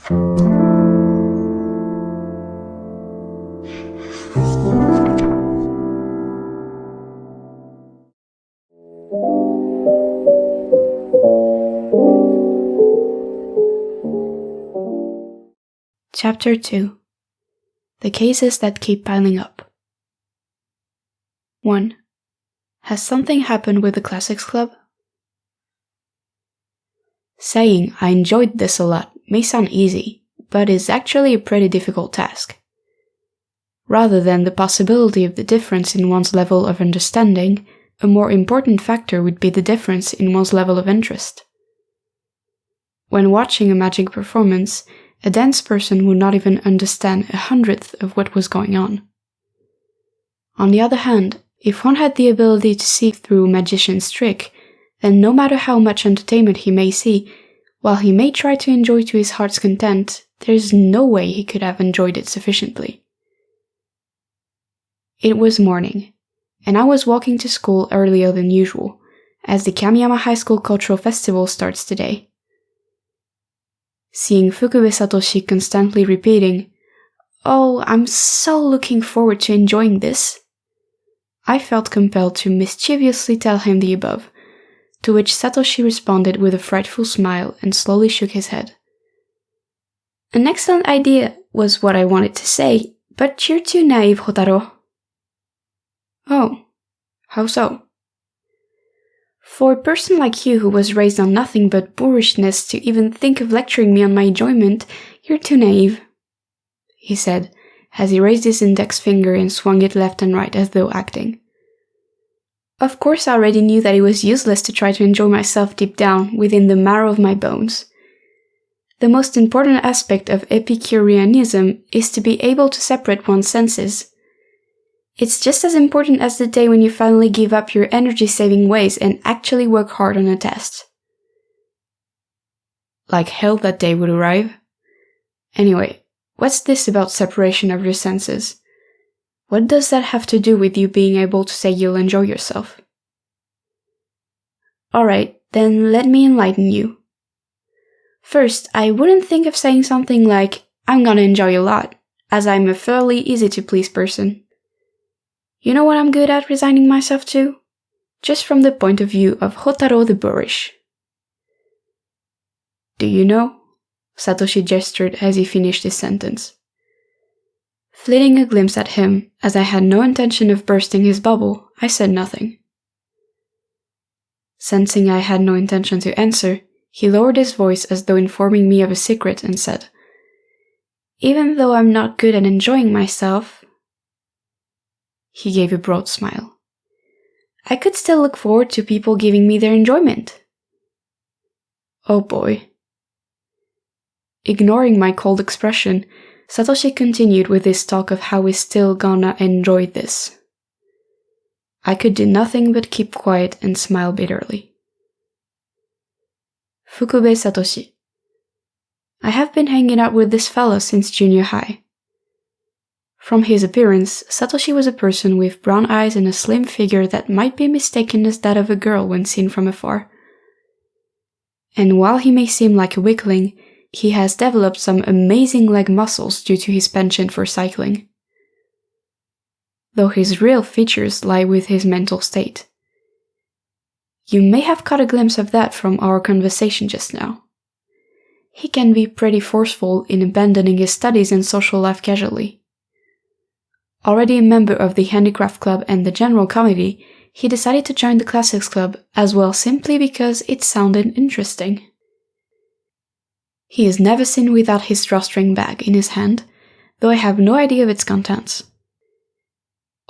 Chapter 2. The Cases That Keep Piling Up. 1. Has something happened with the Classics Club? Saying I enjoyed this a lot may sound easy, but is actually a pretty difficult task. Rather than the possibility of the difference in one's level of understanding, a more important factor would be the difference in one's level of interest. When watching a magic performance, a dense person would not even understand 1/100th of what was going on. On the other hand, if one had the ability to see through a magician's trick, then no matter how much entertainment he may see, while he may try to enjoy to his heart's content, there is no way he could have enjoyed it sufficiently. It was morning, and I was walking to school earlier than usual, as the Kamiyama High School Cultural Festival starts today. Seeing Fukube Satoshi constantly repeating, "Oh, I'm so looking forward to enjoying this," I felt compelled to mischievously tell him the above, to which Satoshi responded with a frightful smile and slowly shook his head. "An excellent idea," was what I wanted to say, "but you're too naive, Hotaro." "Oh, how so?" "For a person like you who was raised on nothing but boorishness to even think of lecturing me on my enjoyment, you're too naive," he said, as he raised his index finger and swung it left and right as though acting. Of course I already knew that it was useless to try to enjoy myself deep down, within the marrow of my bones. The most important aspect of Epicureanism is to be able to separate one's senses. It's just as important as the day when you finally give up your energy-saving ways and actually work hard on a test. Like hell that day would arrive. Anyway, what's this about separation of your senses? What does that have to do with you being able to say you'll enjoy yourself? Alright, then let me enlighten you. First, I wouldn't think of saying something like, "I'm gonna enjoy a lot," as I'm a fairly easy-to-please person. You know what I'm good at resigning myself to? Just from the point of view of Hotaro the boorish. "Do you know?" Satoshi gestured as he finished his sentence. Flitting a glimpse at him, as I had no intention of bursting his bubble, I said nothing. Sensing I had no intention to answer, he lowered his voice as though informing me of a secret and said, "Even though I'm not good at enjoying myself," he gave a broad smile, "I could still look forward to people giving me their enjoyment." Oh boy. Ignoring my cold expression, Satoshi continued with his talk of how we're still gonna enjoy this. I could do nothing but keep quiet and smile bitterly. Fukube Satoshi. I have been hanging out with this fellow since junior high. From his appearance, Satoshi was a person with brown eyes and a slim figure that might be mistaken as that of a girl when seen from afar. And while he may seem like a weakling, he has developed some amazing leg muscles due to his penchant for cycling. Though his real features lie with his mental state. You may have caught a glimpse of that from our conversation just now. He can be pretty forceful in abandoning his studies and social life casually. Already a member of the Handicraft Club and the General Committee, he decided to join the Classics Club as well simply because it sounded interesting. He is never seen without his drawstring bag in his hand, though I have no idea of its contents.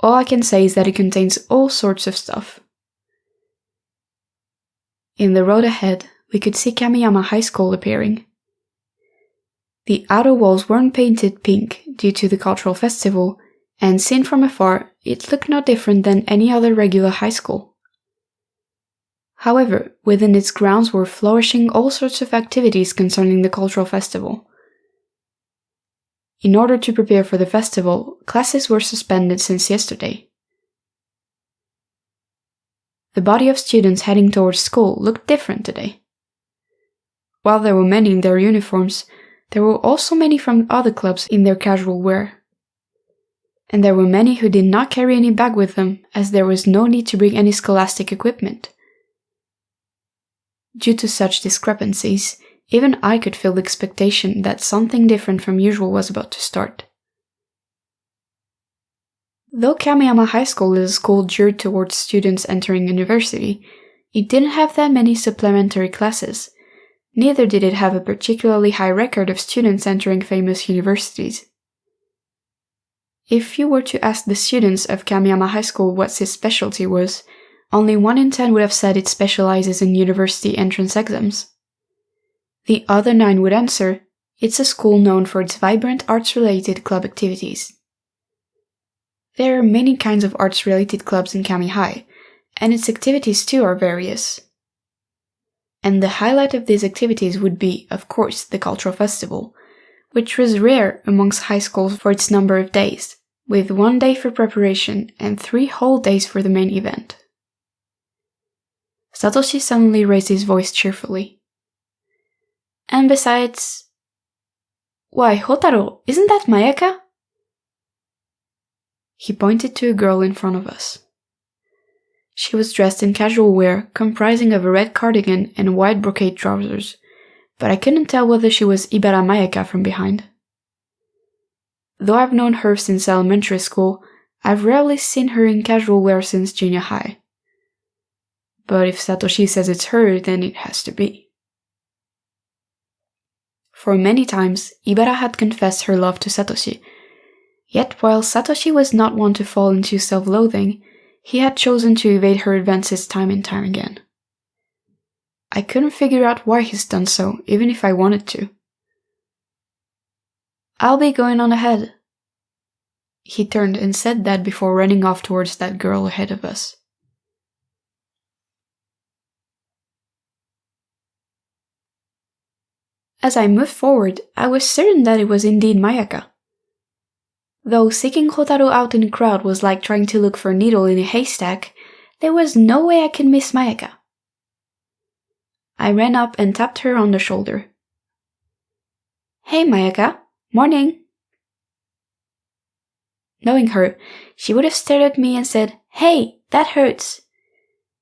All I can say is that it contains all sorts of stuff. In the road ahead, we could see Kamiyama High School appearing. The outer walls weren't painted pink due to the cultural festival, and seen from afar, it looked no different than any other regular high school. However, within its grounds were flourishing all sorts of activities concerning the cultural festival. In order to prepare for the festival, classes were suspended since yesterday. The body of students heading towards school looked different today. While there were many in their uniforms, there were also many from other clubs in their casual wear. And there were many who did not carry any bag with them, as there was no need to bring any scholastic equipment. Due to such discrepancies, even I could feel the expectation that something different from usual was about to start. Though Kamiyama High School is a school geared towards students entering university, it didn't have that many supplementary classes. Neither did it have a particularly high record of students entering famous universities. If you were to ask the students of Kamiyama High School what its specialty was, only 1 in 10 would have said it specializes in university entrance exams. The other 9 would answer, it's a school known for its vibrant arts-related club activities. There are many kinds of arts-related clubs in Kami High, and its activities too are various. And the highlight of these activities would be, of course, the cultural festival, which was rare amongst high schools for its number of days, with 1 day for preparation and 3 whole days for the main event. Satoshi suddenly raised his voice cheerfully. And besides... Why, Hotaro, isn't that Mayaka? He pointed to a girl in front of us. She was dressed in casual wear, comprising of a red cardigan and white brocade trousers, but I couldn't tell whether she was Ibara Mayaka from behind. Though I've known her since elementary school, I've rarely seen her in casual wear since junior high. But if Satoshi says it's her, then it has to be. For many times, Ibara had confessed her love to Satoshi, yet while Satoshi was not one to fall into self-loathing, he had chosen to evade her advances time and time again. I couldn't figure out why he's done so, even if I wanted to. I'll be going on ahead. He turned and said that before running off towards that girl ahead of us. As I moved forward, I was certain that it was indeed Mayaka. Though seeking Hotaru out in a crowd was like trying to look for a needle in a haystack, there was no way I could miss Mayaka. I ran up and tapped her on the shoulder. Hey Mayaka, morning! Knowing her, she would have stared at me and said, Hey, that hurts!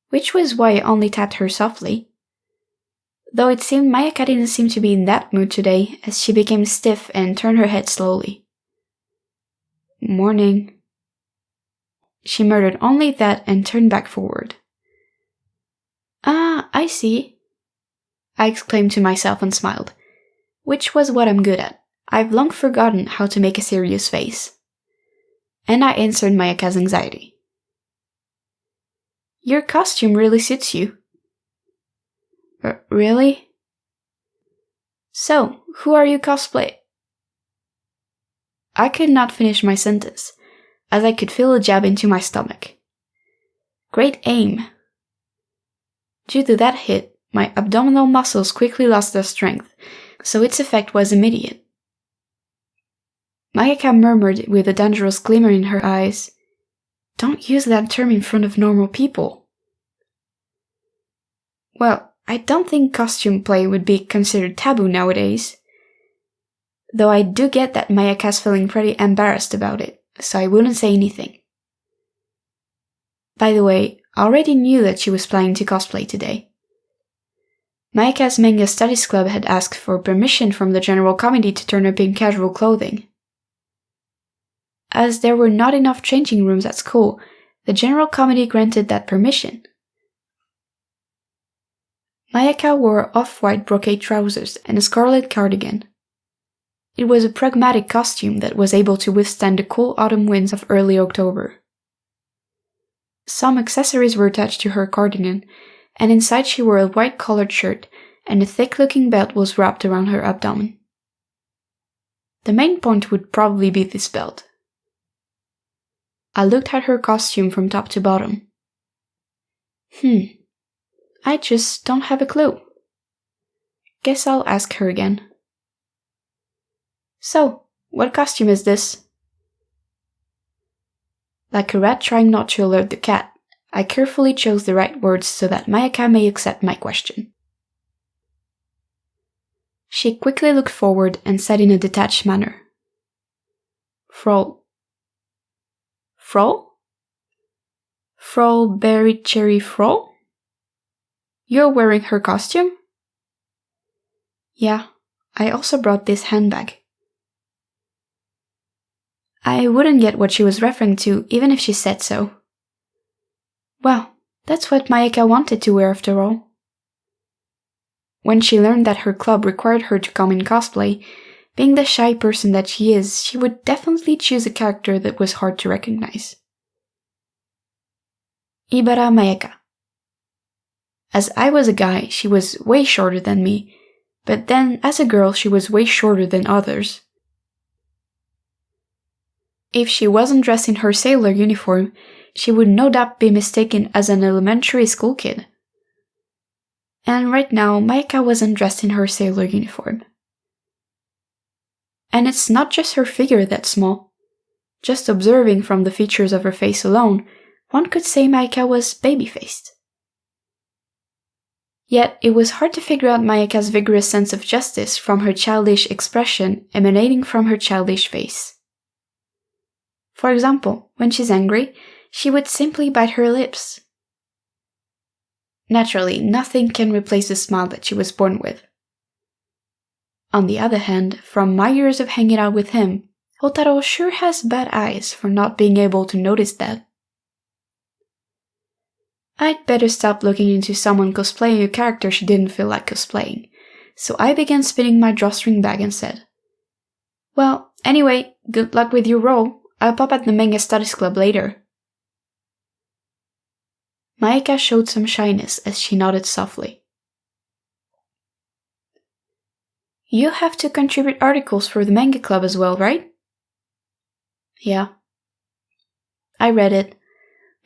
Which was why I only tapped her softly. Though it seemed Mayaka didn't seem to be in that mood today, as she became stiff and turned her head slowly. Morning. She murmured only that and turned back forward. Ah, I see. I exclaimed to myself and smiled, which was what I'm good at. I've long forgotten how to make a serious face. And I answered Mayaka's anxiety. Your costume really suits you. Really? So, who are you cosplay? I could not finish my sentence, as I could feel a jab into my stomach. Great aim. Due to that hit, my abdominal muscles quickly lost their strength, so its effect was immediate. Mayaka murmured with a dangerous glimmer in her eyes, Don't use that term in front of normal people. Well, I don't think costume play would be considered taboo nowadays. Though I do get that Mayaka's feeling pretty embarrassed about it, so I wouldn't say anything. By the way, I already knew that she was planning to cosplay today. Mayaka's manga studies club had asked for permission from the general committee to turn up in casual clothing. As there were not enough changing rooms at school, the general committee granted that permission. Mayaka wore off-white brocade trousers and a scarlet cardigan. It was a pragmatic costume that was able to withstand the cool autumn winds of early October. Some accessories were attached to her cardigan, and inside she wore a white collared shirt, and a thick-looking belt was wrapped around her abdomen. The main point would probably be this belt. I looked at her costume from top to bottom. I just don't have a clue. Guess I'll ask her again. So, what costume is this? Like a rat trying not to alert the cat, I carefully chose the right words so that Mayaka may accept my question. She quickly looked forward and said in a detached manner, Frau. Frau? Frau Berry Cherry Frau? You're wearing her costume? Yeah, I also brought this handbag. I wouldn't get what she was referring to, even if she said so. Well, that's what Mayaka wanted to wear after all. When she learned that her club required her to come in cosplay, being the shy person that she is, she would definitely choose a character that was hard to recognize. Ibara Mayaka. As I was a guy, she was way shorter than me, but then as a girl she was way shorter than others. If she wasn't dressed in her sailor uniform, she would no doubt be mistaken as an elementary school kid. And right now, Mayaka wasn't dressed in her sailor uniform. And it's not just her figure that's small. Just observing from the features of her face alone, one could say Mayaka was baby-faced. Yet, it was hard to figure out Mayaka's vigorous sense of justice from her childish expression emanating from her childish face. For example, when she's angry, she would simply bite her lips. Naturally, nothing can replace the smile that she was born with. On the other hand, from my years of hanging out with him, Hotaro sure has bad eyes for not being able to notice that. I'd better stop looking into someone cosplaying a character she didn't feel like cosplaying, so I began spinning my drawstring bag and said, Well, anyway, good luck with your role. I'll pop at the Manga Studies Club later. Mayaka showed some shyness as she nodded softly. You have to contribute articles for the manga club as well, right? Yeah. I read it.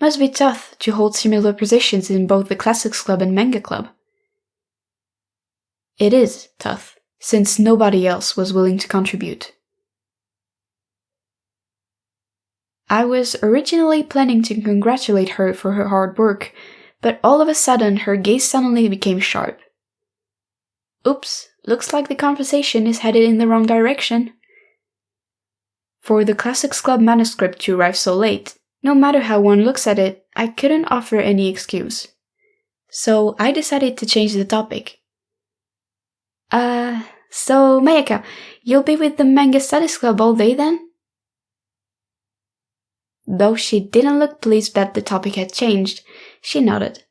Must be tough to hold similar positions in both the Classics Club and Manga Club. It is tough, since nobody else was willing to contribute. I was originally planning to congratulate her for her hard work, but all of a sudden her gaze suddenly became sharp. Oops, looks like the conversation is headed in the wrong direction. For the Classics Club manuscript to arrive so late, no matter how one looks at it, I couldn't offer any excuse. So I decided to change the topic. So Mayaka, you'll be with the Manga Studies Club all day then? Though she didn't look pleased that the topic had changed, she nodded.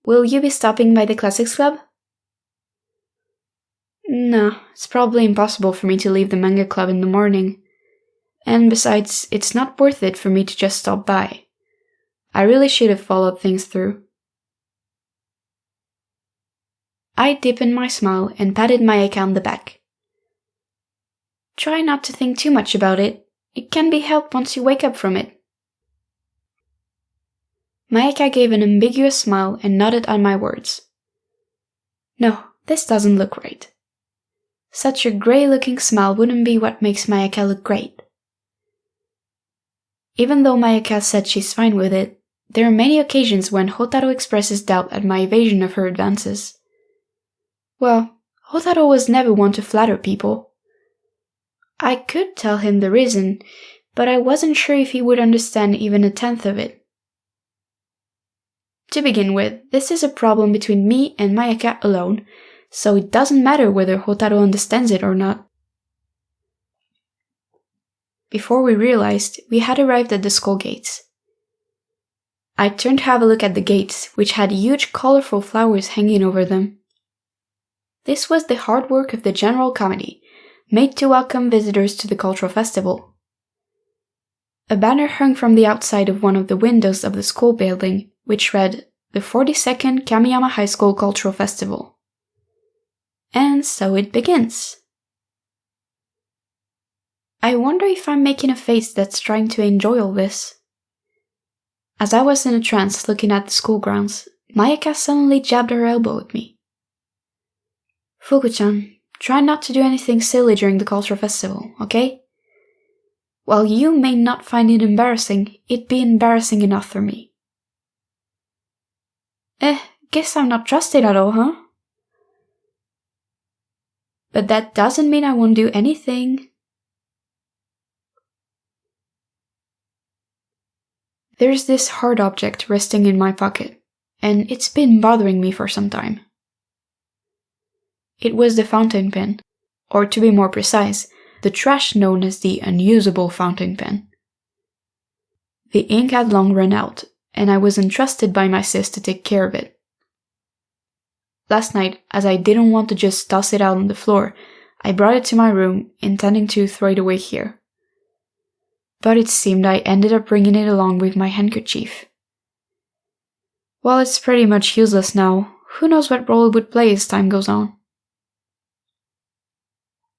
Will you be stopping by the Classics Club? No, it's probably impossible for me to leave the Manga Club in the morning. And besides, it's not worth it for me to just stop by. I really should have followed things through. I deepened my smile and patted Mayaka on the back. Try not to think too much about it. It can be helped once you wake up from it. Mayaka gave an ambiguous smile and nodded on my words. No, this doesn't look right. Such a grey-looking smile wouldn't be what makes Mayaka look great. Even though Mayaka said she's fine with it, there are many occasions when Hotaro expresses doubt at my evasion of her advances. Well, Hotaro was never one to flatter people. I could tell him the reason, but I wasn't sure if he would understand even a tenth of it. To begin with, this is a problem between me and Mayaka alone, so it doesn't matter whether Hotaro understands it or not. Before we realized, we had arrived at the school gates. I turned to have a look at the gates, which had huge colorful flowers hanging over them. This was the hard work of the General Committee, made to welcome visitors to the cultural festival. A banner hung from the outside of one of the windows of the school building, which read, the 42nd Kamiyama High School Cultural Festival. And so it begins. I wonder if I'm making a face that's trying to enjoy all this. As I was in a trance looking at the school grounds, Mayaka suddenly jabbed her elbow at me. Fuku-chan, try not to do anything silly during the cultural festival, okay? While you may not find it embarrassing, it'd be embarrassing enough for me. Guess I'm not trusted at all, huh? But that doesn't mean I won't do anything. There's this hard object resting in my pocket, and it's been bothering me for some time. It was the fountain pen, or to be more precise, the trash known as the unusable fountain pen. The ink had long run out, and I was entrusted by my sis to take care of it. Last night, as I didn't want to just toss it out on the floor, I brought it to my room, intending to throw it away here. But it seemed I ended up bringing it along with my handkerchief. While it's pretty much useless now, who knows what role it would play as time goes on.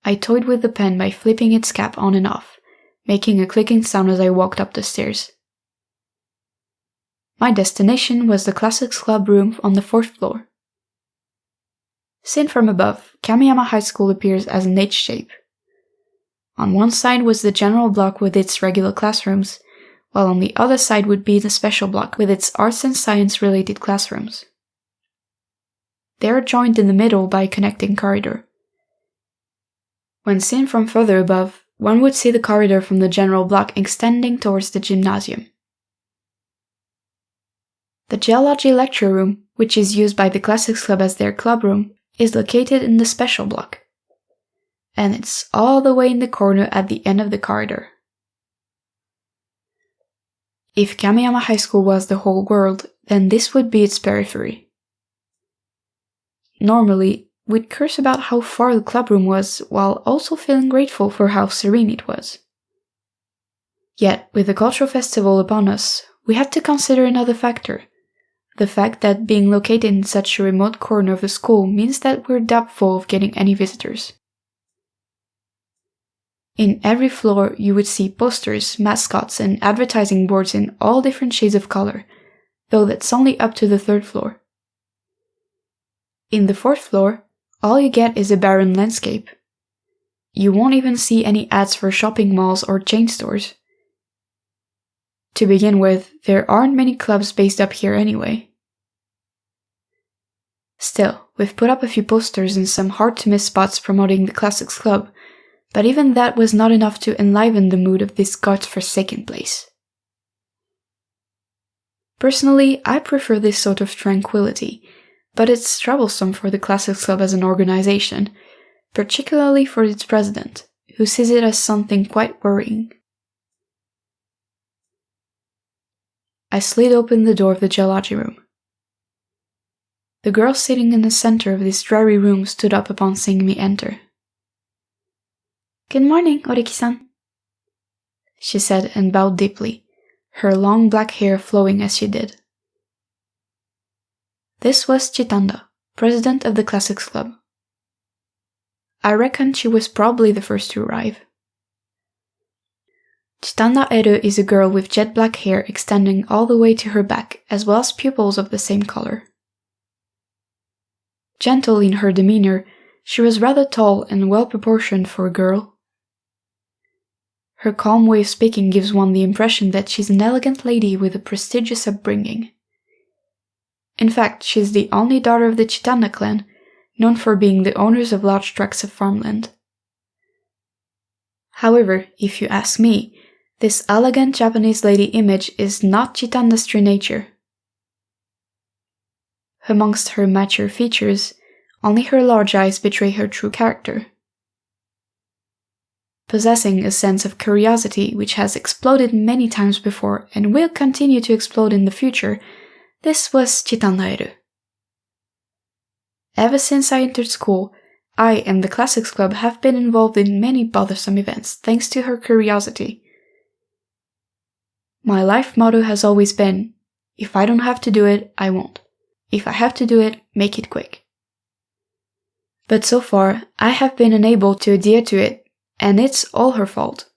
I toyed with the pen by flipping its cap on and off, making a clicking sound as I walked up the stairs. My destination was the Classics Club room on the 4th floor. Seen from above, Kamiyama High School appears as an H shape. On one side was the general block with its regular classrooms, while on the other side would be the special block with its arts and science related classrooms. They are joined in the middle by a connecting corridor. When seen from further above, one would see the corridor from the general block extending towards the gymnasium. The geology lecture room, which is used by the Classics Club as their club room, is located in the special block, and it's all the way in the corner at the end of the corridor. If Kamiyama High School was the whole world, then this would be its periphery. Normally, we'd curse about how far the clubroom was, while also feeling grateful for how serene it was. Yet, with the cultural festival upon us, we had to consider another factor. The fact that being located in such a remote corner of the school means that we're doubtful of getting any visitors. In every floor, you would see posters, mascots, and advertising boards in all different shades of color, though that's only up to the 3rd floor. In the 4th floor, all you get is a barren landscape. You won't even see any ads for shopping malls or chain stores. To begin with, there aren't many clubs based up here anyway. Still, we've put up a few posters in some hard-to-miss spots promoting the Classics Club, but even that was not enough to enliven the mood of this god-forsaken place. Personally, I prefer this sort of tranquility, but it's troublesome for the Classics Club as an organization, particularly for its president, who sees it as something quite worrying. I slid open the door of the geology room. The girl sitting in the center of this dreary room stood up upon seeing me enter. "Good morning, Oriki-san," she said and bowed deeply, her long black hair flowing as she did. This was Chitanda, president of the Classics Club. I reckon she was probably the first to arrive. Chitanda Eru is a girl with jet black hair extending all the way to her back, as well as pupils of the same color. Gentle in her demeanor, she was rather tall and well-proportioned for a girl. Her calm way of speaking gives one the impression that she's an elegant lady with a prestigious upbringing. In fact, she's the only daughter of the Chitanda clan, known for being the owners of large tracts of farmland. However, if you ask me, this elegant Japanese lady image is not Chitanda's true nature. Amongst her mature features, only her large eyes betray her true character. Possessing a sense of curiosity which has exploded many times before and will continue to explode in the future, this was Chitanda Eru. Ever since I entered school, I and the Classics Club have been involved in many bothersome events thanks to her curiosity. My life motto has always been, if I don't have to do it, I won't. If I have to do it, make it quick. But so far, I have been unable to adhere to it, and it's all her fault.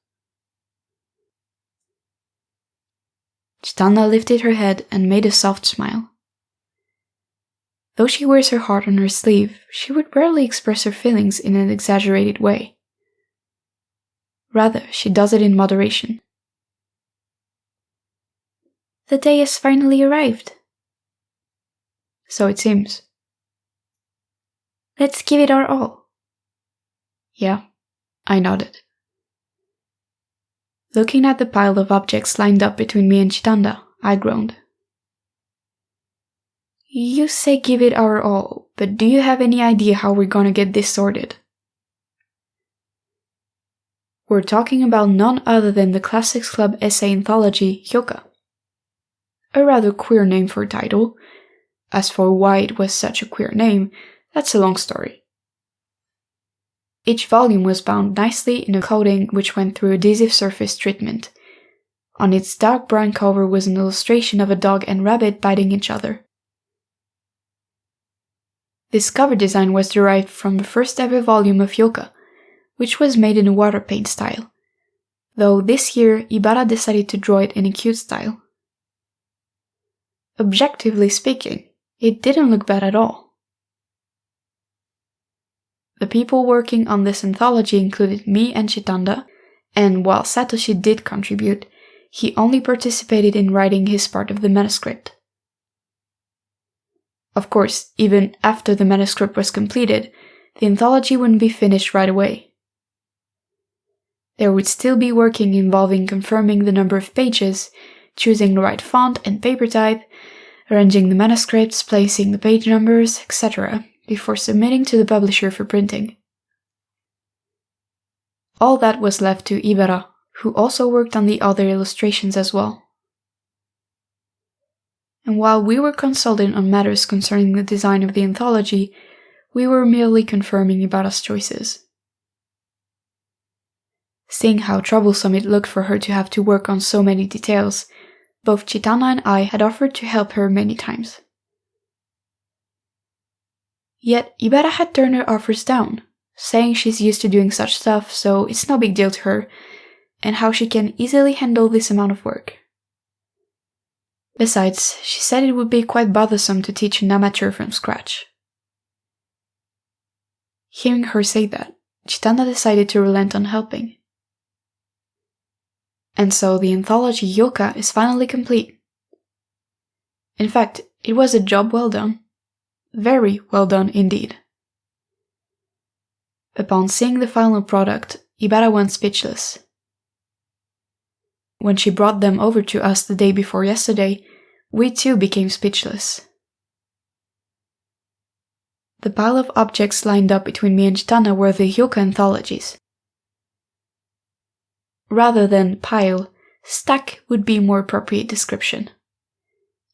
Chitanda lifted her head and made a soft smile. Though she wears her heart on her sleeve, she would rarely express her feelings in an exaggerated way. Rather, she does it in moderation. The day has finally arrived. So it seems. Let's give it our all. Yeah, I nodded. Looking at the pile of objects lined up between me and Chitanda, I groaned. You say give it our all, but do you have any idea how we're gonna get this sorted? We're talking about none other than the Classics Club essay anthology Hyouka. A rather queer name for a title. As for why it was such a queer name, that's a long story. Each volume was bound nicely in a coating which went through adhesive surface treatment. On its dark brown cover was an illustration of a dog and rabbit biting each other. This cover design was derived from the first ever volume of Hyouka, which was made in a water paint style, though this year Ibara decided to draw it in a cute style. Objectively speaking, it didn't look bad at all. The people working on this anthology included me and Chitanda, and while Satoshi did contribute, he only participated in writing his part of the manuscript. Of course, even after the manuscript was completed, the anthology wouldn't be finished right away. There would still be work involving confirming the number of pages, choosing the right font and paper type, arranging the manuscripts, placing the page numbers, etc., before submitting to the publisher for printing. All that was left to Ibara, who also worked on the other illustrations as well. And while we were consulted on matters concerning the design of the anthology, we were merely confirming Ibara's choices. Seeing how troublesome it looked for her to have to work on so many details, both Chitana and I had offered to help her many times. Yet Ibara had turned her offers down, saying she's used to doing such stuff, so it's no big deal to her, and how she can easily handle this amount of work. Besides, she said it would be quite bothersome to teach an amateur from scratch. Hearing her say that, Chitanda decided to relent on helping. And so the anthology Hyouka is finally complete. In fact, it was a job well done. Very well done indeed. Upon seeing the final product, Ibara went speechless. When she brought them over to us the day before yesterday, we too became speechless. The pile of objects lined up between me and Chitana were the Hyouka anthologies. Rather than pile, stack would be a more appropriate description.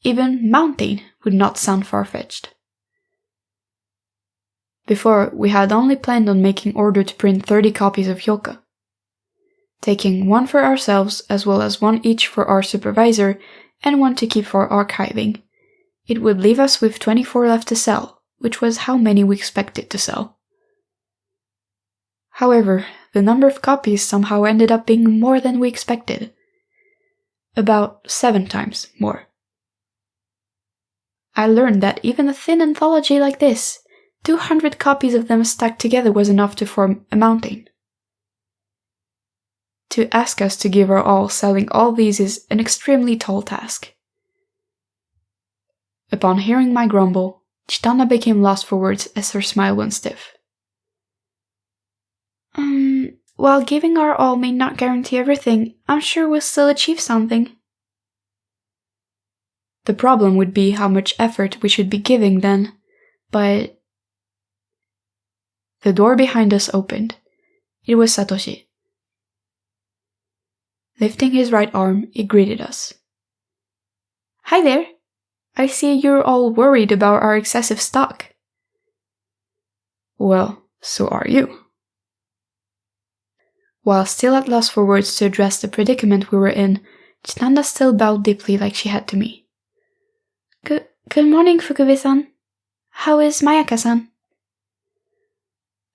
Even mounting would not sound far-fetched. Before, we had only planned on making order to print 30 copies of Hyouka, taking one for ourselves as well as one each for our supervisor and one to keep for archiving. It would leave us with 24 left to sell, which was how many we expected to sell. However, the number of copies somehow ended up being more than we expected. About 7 times more. I learned that even a thin anthology like this, 200 copies of them stacked together was enough to form a mountain. To ask us to give our all selling all these is an extremely tall task. Upon hearing my grumble, Chitana became lost for words as her smile went stiff. While giving our all may not guarantee everything, I'm sure we'll still achieve something. The problem would be how much effort we should be giving then, but... The door behind us opened. It was Satoshi. Lifting his right arm, he greeted us. Hi there! I see you're all worried about our excessive stock. Well, so are you. While still at loss for words to address the predicament we were in, Chitanda still bowed deeply like she had to me. Good morning, Fukube-san. How is Mayaka-san?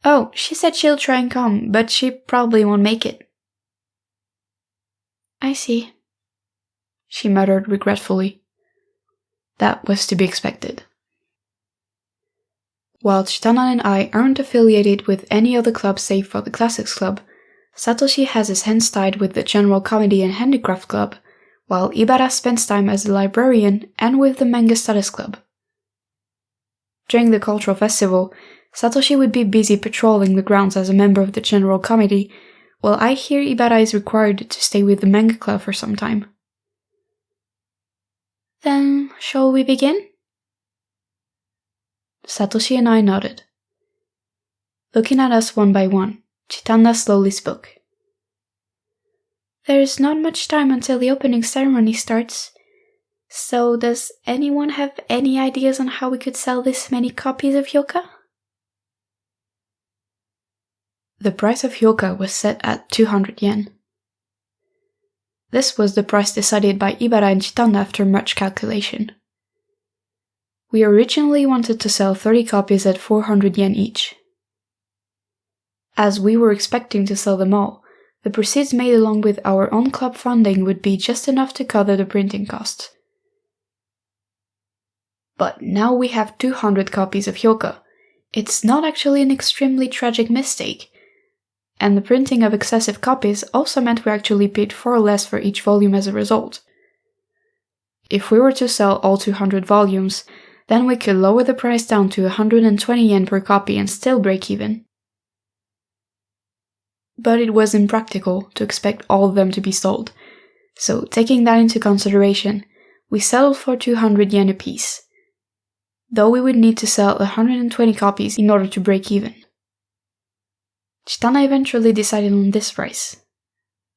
Oh, she said she'll try and come, but she probably won't make it. I see, she muttered regretfully. That was to be expected. While Chitana and I aren't affiliated with any other club save for the Classics Club, Satoshi has his hands tied with the General Comedy and Handicraft Club, while Ibara spends time as a librarian and with the Manga Studies Club. During the cultural festival, Satoshi would be busy patrolling the grounds as a member of the general committee, while I hear Ibara is required to stay with the manga club for some time. Then, shall we begin? Satoshi and I nodded. Looking at us one by one, Chitanda slowly spoke. There's not much time until the opening ceremony starts, so does anyone have any ideas on how we could sell this many copies of Hyouka? The price of Hyouka was set at 200 yen. This was the price decided by Ibara and Chitanda after much calculation. We originally wanted to sell 30 copies at 400 yen each. As we were expecting to sell them all, the proceeds made along with our own club funding would be just enough to cover the printing costs. But now we have 200 copies of Hyouka. It's not actually an extremely tragic mistake, and the printing of excessive copies also meant we actually paid far less for each volume as a result. If we were to sell all 200 volumes, then we could lower the price down to 120 yen per copy and still break even. But it was impractical to expect all of them to be sold, so taking that into consideration, we settled for 200 yen apiece, though we would need to sell 120 copies in order to break even. Chitana eventually decided on this price,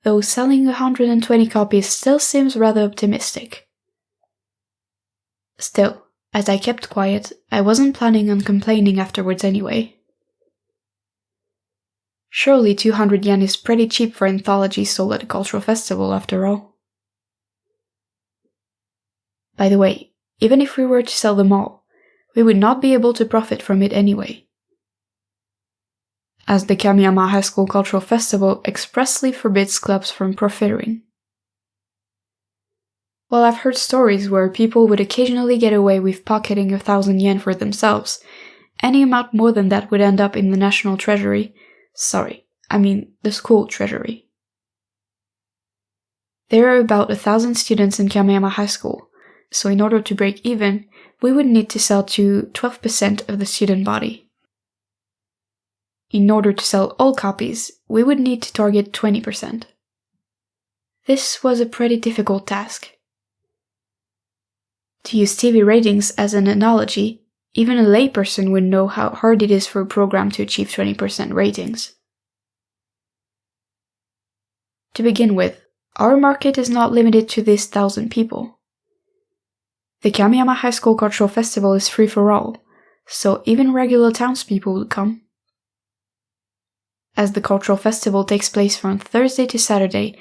though selling 120 copies still seems rather optimistic. Still, as I kept quiet, I wasn't planning on complaining afterwards anyway. Surely 200 yen is pretty cheap for anthologies sold at a cultural festival after all. By the way, even if we were to sell them all, we would not be able to profit from it anyway, as the Kamiyama High School Cultural Festival expressly forbids clubs from profiteering. While I've heard stories where people would occasionally get away with pocketing 1,000 yen for themselves, any amount more than that would end up in the national treasury. The school treasury. There are about 1,000 students in Kamiyama High School, so in order to break even, we would need to sell to 12% of the student body. In order to sell all copies, we would need to target 20%. This was a pretty difficult task. To use TV ratings as an analogy, even a layperson would know how hard it is for a program to achieve 20% ratings. To begin with, our market is not limited to these 1,000 people. The Kamiyama High School Cultural Festival is free for all, so even regular townspeople would come. As the cultural festival takes place from Thursday to Saturday,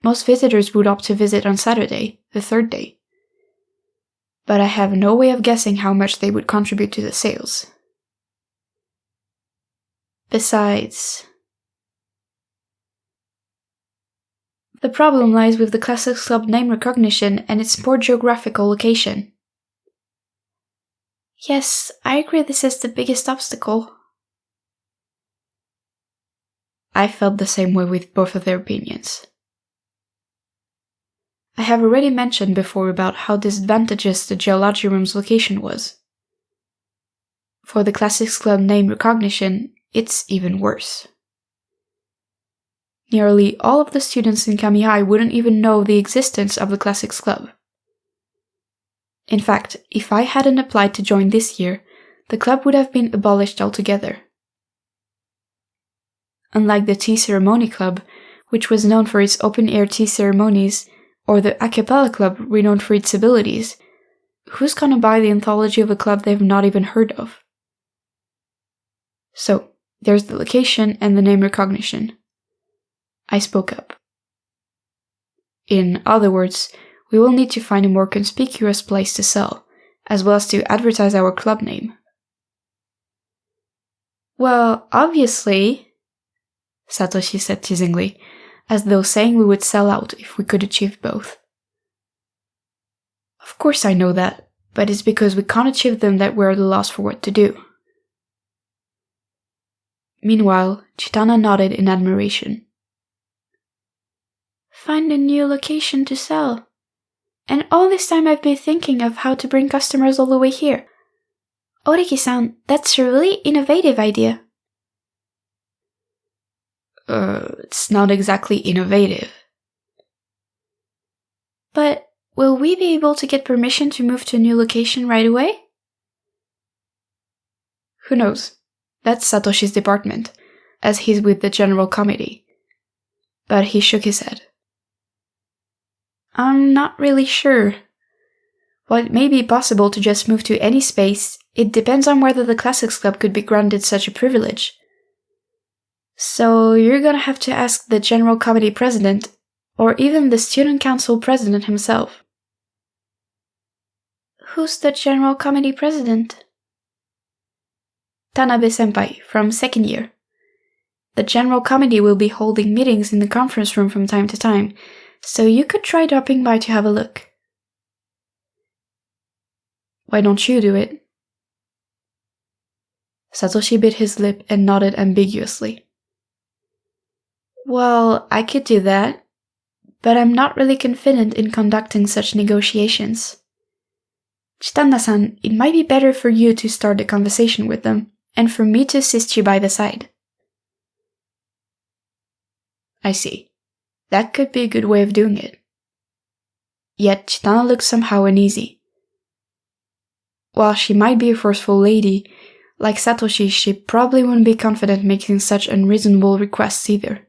most visitors would opt to visit on Saturday, the third day. But I have no way of guessing how much they would contribute to the sales. Besides, the problem lies with the Classics Club name recognition and its poor geographical location. Yes, I agree this is the biggest obstacle. I felt the same way with both of their opinions. I have already mentioned before about how disadvantageous the geology room's location was. For the Classics Club name recognition, it's even worse. Nearly all of the students in Kami-High wouldn't even know the existence of the Classics Club. In fact, if I hadn't applied to join this year, the club would have been abolished altogether. Unlike the Tea Ceremony Club, which was known for its open-air tea ceremonies, or the a cappella club renowned for its abilities, who's gonna buy the anthology of a club they've not even heard of? So, there's the location and the name recognition. I spoke up. In other words, we will need to find a more conspicuous place to sell, as well as to advertise our club name. Well, obviously, Satoshi said teasingly, as though saying we would sell out if we could achieve both. Of course I know that, but it's because we can't achieve them that we're at a loss for what to do. Meanwhile, Chitana nodded in admiration. Find a new location to sell. And all this time I've been thinking of how to bring customers all the way here. Oreki-san, that's a really innovative idea. It's not exactly innovative. But will we be able to get permission to move to a new location right away? Who knows? That's Satoshi's department, as he's with the general committee. But he shook his head. I'm not really sure. While it may be possible to just move to any space, it depends on whether the Classics Club could be granted such a privilege. So you're gonna have to ask the general committee president, or even the student council president himself. Who's the general committee president? Tanabe-senpai, from second year. The general committee will be holding meetings in the conference room from time to time, so you could try dropping by to have a look. Why don't you do it? Satoshi bit his lip and nodded ambiguously. Well, I could do that, but I'm not really confident in conducting such negotiations. Chitanda-san, it might be better for you to start the conversation with them, and for me to assist you by the side. I see. That could be a good way of doing it. Yet Chitana looked somehow uneasy. While she might be a forceful lady, like Satoshi, she probably wouldn't be confident making such unreasonable requests either.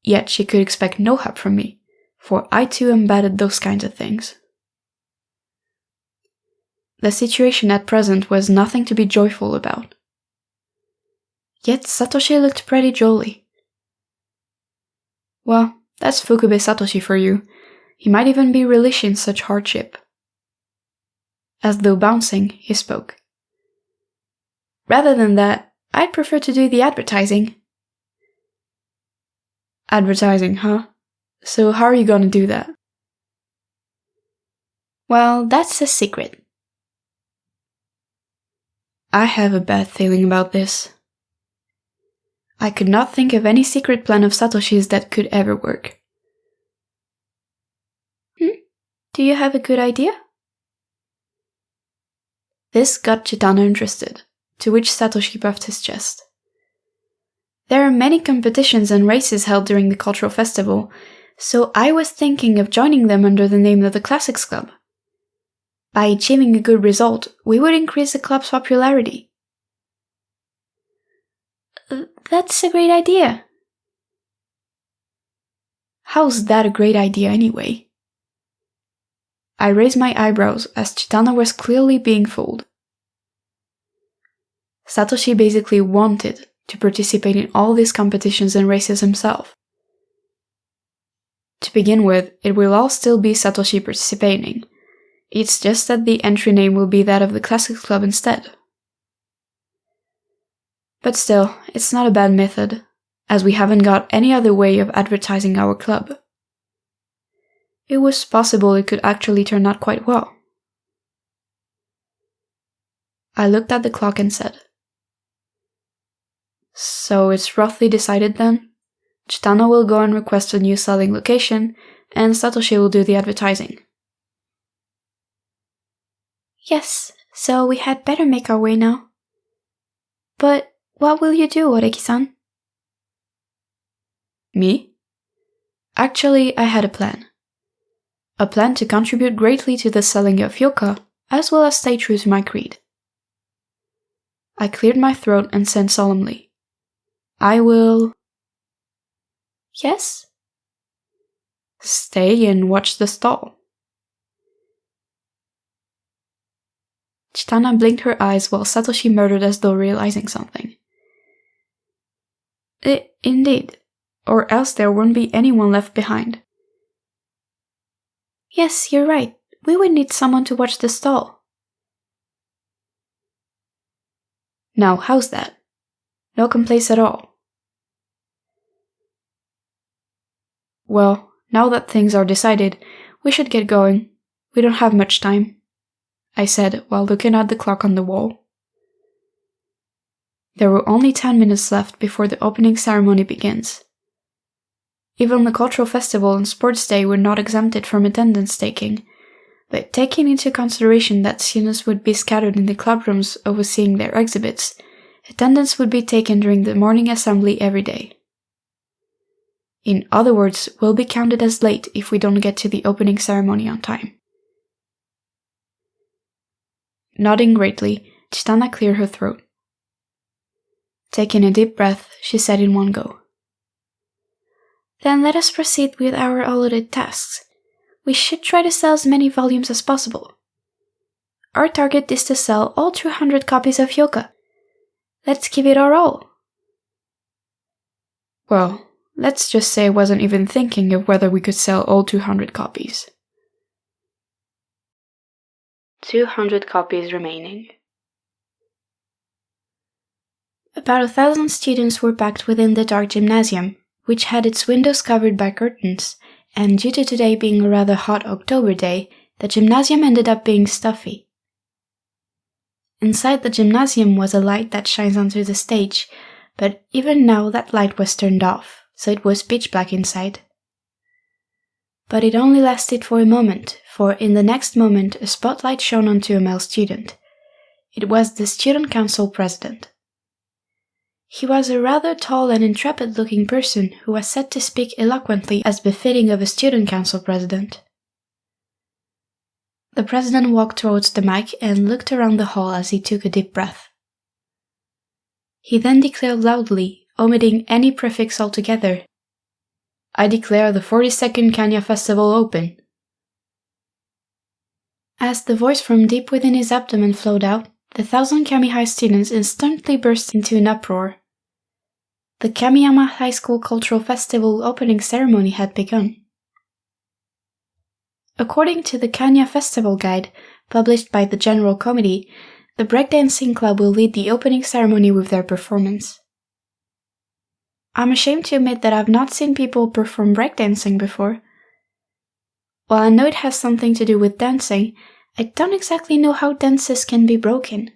Yet she could expect no help from me, for I too am bad at those kinds of things. The situation at present was nothing to be joyful about. Yet Satoshi looked pretty jolly. Well, that's Fukube Satoshi for you. He might even be relishing such hardship. As though bouncing, he spoke. Rather than that, I'd prefer to do the advertising. Advertising, huh? So how are you gonna do that? Well, that's a secret. I have a bad feeling about this. I could not think of any secret plan of Satoshi's that could ever work. Do you have a good idea? This got Chitana interested, to which Satoshi puffed his chest. There are many competitions and races held during the cultural festival, so I was thinking of joining them under the name of the Classics Club. By achieving a good result, we would increase the club's popularity. That's a great idea. How's that a great idea anyway? I raised my eyebrows as Chitana was clearly being fooled. Satoshi basically wanted to participate in all these competitions and races himself. To begin with, it will all still be Satoshi participating. It's just that the entry name will be that of the Classics Club instead. But still, it's not a bad method, as we haven't got any other way of advertising our club. It was possible it could actually turn out quite well. I looked at the clock and said, So it's roughly decided then? Chitana will go and request a new selling location, and Satoshi will do the advertising. Yes, so we had better make our way now. But what will you do, Oreki-san? Me? Actually, I had a plan. A plan to contribute greatly to the selling of Hyouka, as well as stay true to my creed. I cleared my throat and said solemnly, I will... Yes? Stay and watch the stall. Chitana blinked her eyes while Satoshi murmured as though realizing something. Indeed, or else there won't be anyone left behind. Yes, you're right. We would need someone to watch the stall. Now, how's that? No complaints at all. Well, now that things are decided, we should get going. We don't have much time, I said while looking at the clock on the wall. There were only 10 minutes left before the opening ceremony begins. Even the cultural festival and sports day were not exempted from attendance taking, but taking into consideration that students would be scattered in the clubrooms overseeing their exhibits, attendance would be taken during the morning assembly every day. In other words, we'll be counted as late if we don't get to the opening ceremony on time. Nodding greatly, Chitana cleared her throat. Taking a deep breath, she said in one go, "Then let us proceed with our allotted tasks. We should try to sell as many volumes as possible. Our target is to sell all 200 copies of Hyouka. Let's give it our all." Well, let's just say I wasn't even thinking of whether we could sell all 200 copies. 200 copies remaining. About 1,000 students were packed within the dark gymnasium, which had its windows covered by curtains, and due to today being a rather hot October day, the gymnasium ended up being stuffy. Inside the gymnasium was a light that shines onto the stage, but even now that light was turned off, so it was pitch black inside. But it only lasted for a moment, for in the next moment a spotlight shone onto a male student. It was the student council president. He was a rather tall and intrepid-looking person who was said to speak eloquently as befitting of a student council president. The president walked towards the mic and looked around the hall as he took a deep breath. He then declared loudly, omitting any prefix altogether, "I declare the 42nd Kanya Festival open." As the voice from deep within his abdomen flowed out, the 1,000 Kami High students instantly burst into an uproar. The Kamiyama High School Cultural Festival opening ceremony had begun. According to the Kanya Festival Guide, published by the General Committee, the breakdancing club will lead the opening ceremony with their performance. I'm ashamed to admit that I've not seen people perform breakdancing before. While I know it has something to do with dancing, I don't exactly know how dances can be broken.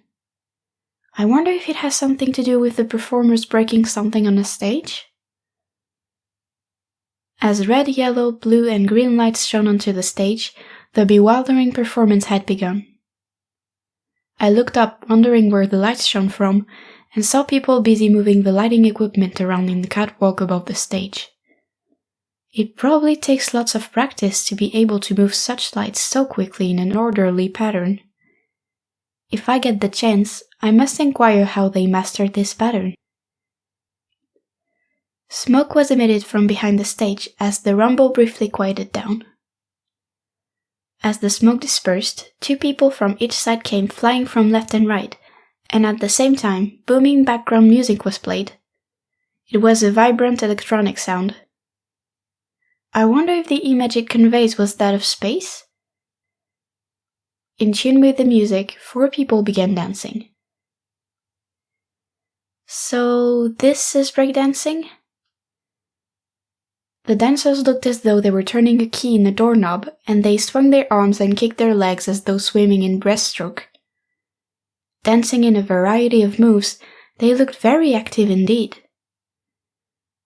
I wonder if it has something to do with the performers breaking something on the stage? As red, yellow, blue, and green lights shone onto the stage, the bewildering performance had begun. I looked up, wondering where the lights shone from, and saw people busy moving the lighting equipment around in the catwalk above the stage. It probably takes lots of practice to be able to move such lights so quickly in an orderly pattern. If I get the chance, I must inquire how they mastered this pattern. Smoke was emitted from behind the stage as the rumble briefly quieted down. As the smoke dispersed, 2 people from each side came flying from left and right, and at the same time, booming background music was played. It was a vibrant electronic sound. I wonder if the image it conveys was that of space? In tune with the music, 4 people began dancing. So, this is breakdancing? The dancers looked as though they were turning a key in a doorknob, and they swung their arms and kicked their legs as though swimming in breaststroke. Dancing in a variety of moves, they looked very active indeed.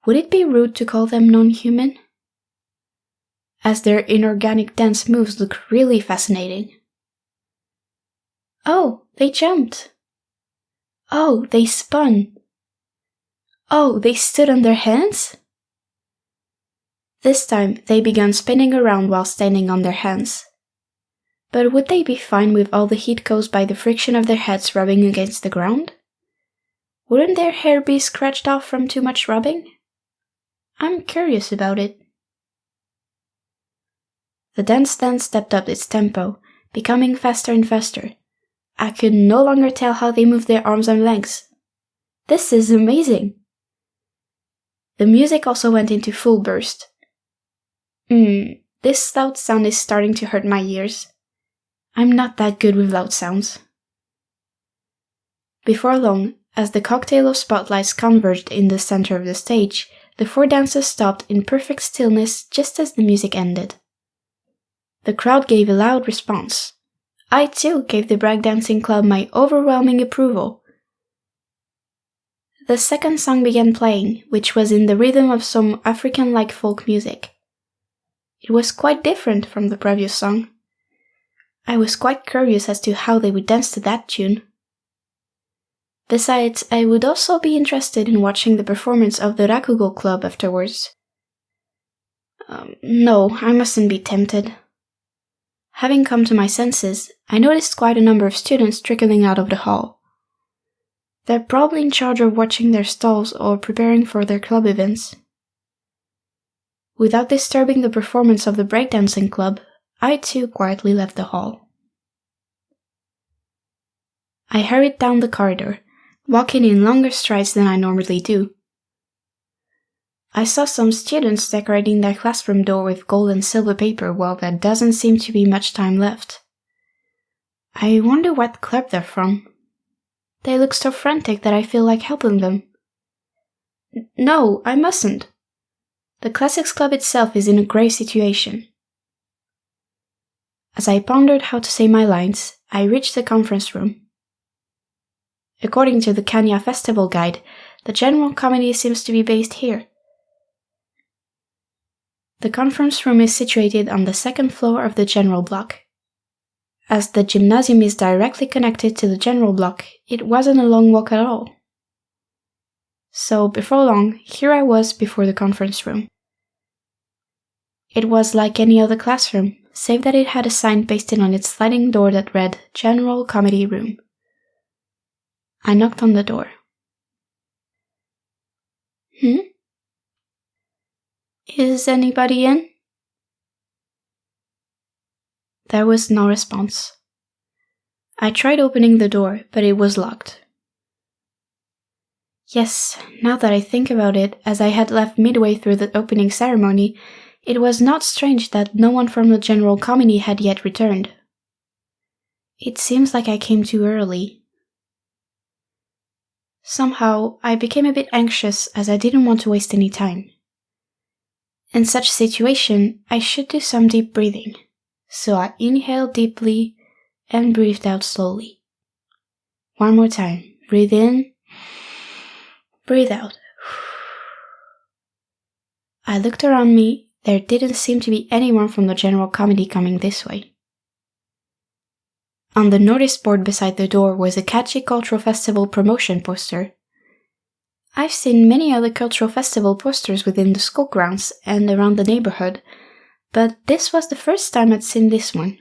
Would it be rude to call them non-human? As their inorganic dance moves look really fascinating. Oh, they jumped. Oh, they spun. Oh, they stood on their hands? This time, they began spinning around while standing on their hands. But would they be fine with all the heat caused by the friction of their heads rubbing against the ground? Wouldn't their hair be scratched off from too much rubbing? I'm curious about it. The dance then stepped up its tempo, becoming faster and faster. I could no longer tell how they moved their arms and legs. This is amazing! The music also went into full burst. This loud sound is starting to hurt my ears. I'm not that good with loud sounds. Before long, as the cocktail of spotlights converged in the center of the stage, the 4 dancers stopped in perfect stillness just as the music ended. The crowd gave a loud response. I too gave the breakdancing club my overwhelming approval. The second song began playing, which was in the rhythm of some African-like folk music. It was quite different from the previous song. I was quite curious as to how they would dance to that tune. Besides, I would also be interested in watching the performance of the Rakugo Club afterwards. No, I mustn't be tempted. Having come to my senses, I noticed quite a number of students trickling out of the hall. They're probably in charge of watching their stalls or preparing for their club events. Without disturbing the performance of the breakdancing club, I too quietly left the hall. I hurried down the corridor, walking in longer strides than I normally do. I saw some students decorating their classroom door with gold and silver paper while there doesn't seem to be much time left. I wonder what club they're from. They look so frantic that I feel like helping them. No, I mustn't. The Classics Club itself is in a grave situation. As I pondered how to say my lines, I reached the conference room. According to the Kanya Festival Guide, the general committee seems to be based here. The conference room is situated on the second floor of the general block. As the gymnasium is directly connected to the general block, it wasn't a long walk at all. So before long, here I was before the conference room. It was like any other classroom, save that it had a sign pasted on its sliding door that read, General Committee Room. I knocked on the door. Is anybody in? There was no response. I tried opening the door, but it was locked. Yes, now that I think about it, as I had left midway through the opening ceremony, it was not strange that no one from the general committee had yet returned. It seems like I came too early. Somehow, I became a bit anxious as I didn't want to waste any time. In such a situation, I should do some deep breathing, so I inhaled deeply and breathed out slowly. One more time. Breathe in, breathe out. I looked around me. There didn't seem to be anyone from the general committee coming this way. On the notice board beside the door was a catchy cultural festival promotion poster. I've seen many other cultural festival posters within the school grounds and around the neighborhood, but this was the first time I'd seen this one.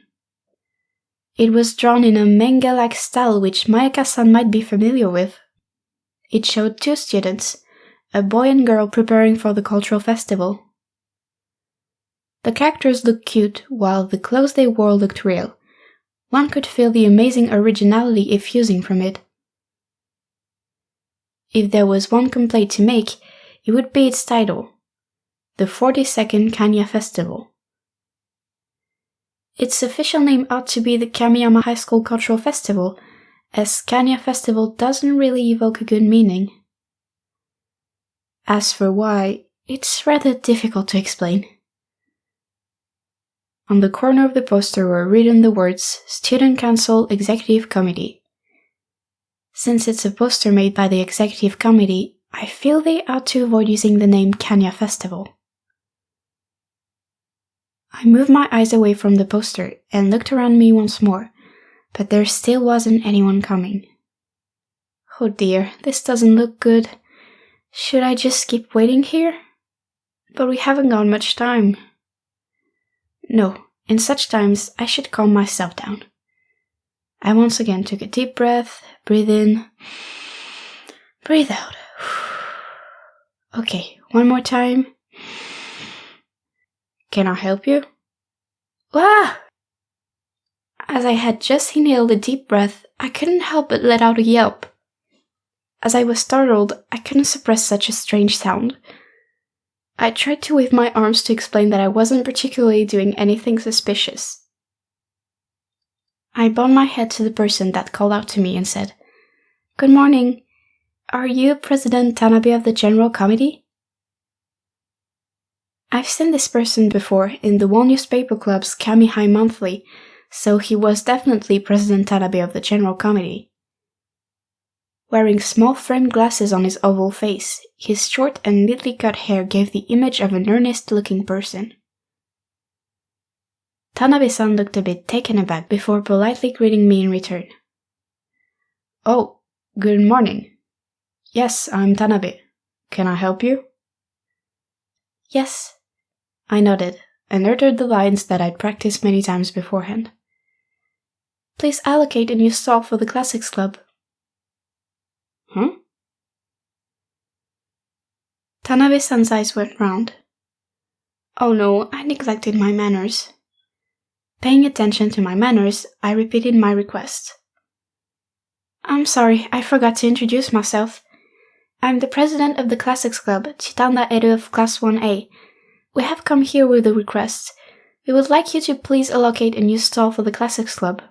It was drawn in a manga-like style which Mayaka-san might be familiar with. It showed two students, a boy and girl preparing for the cultural festival. The characters looked cute, while the clothes they wore looked real. One could feel the amazing originality effusing from it. If there was one complaint to make, it would be its title, the 42nd Kanya Festival. Its official name ought to be the Kamiyama High School Cultural Festival, as Kanya Festival doesn't really evoke a good meaning. As for why, it's rather difficult to explain. On the corner of the poster were written the words Student Council Executive Committee. Since it's a poster made by the Executive Committee, I feel they ought to avoid using the name Kanya Festival. I moved my eyes away from the poster and looked around me once more, but there still wasn't anyone coming. Oh dear, this doesn't look good. Should I just keep waiting here? But we haven't got much time. No, in such times I should calm myself down. I once again took a deep breath, breathe in, breathe out. Okay, one more time. Can I help you? Ah! As I had just inhaled a deep breath, I couldn't help but let out a yelp. As I was startled, I couldn't suppress such a strange sound. I tried to wave my arms to explain that I wasn't particularly doing anything suspicious. I bowed my head to the person that called out to me and said, "Good morning. Are you President Tanabe of the General Committee?" I've seen this person before in the Wall Newspaper Club's Kami-High Monthly, so he was definitely President Tanabe of the General Committee. Wearing small framed glasses on his oval face, his short and neatly cut hair gave the image of an earnest-looking person. Tanabe-san looked a bit taken aback before politely greeting me in return. Oh, good morning. Yes, I'm Tanabe. Can I help you? Yes. I nodded and uttered the lines that I'd practiced many times beforehand. Please allocate a new stall for the Classics Club. Huh? Tanabe-san's eyes went round. Oh no, I neglected my manners. Paying attention to my manners, I repeated my request. I'm sorry, I forgot to introduce myself. I'm the president of the Classics Club, Chitanda Eru of Class 1A. We have come here with a request. We would like you to please allocate a new stall for the Classics Club.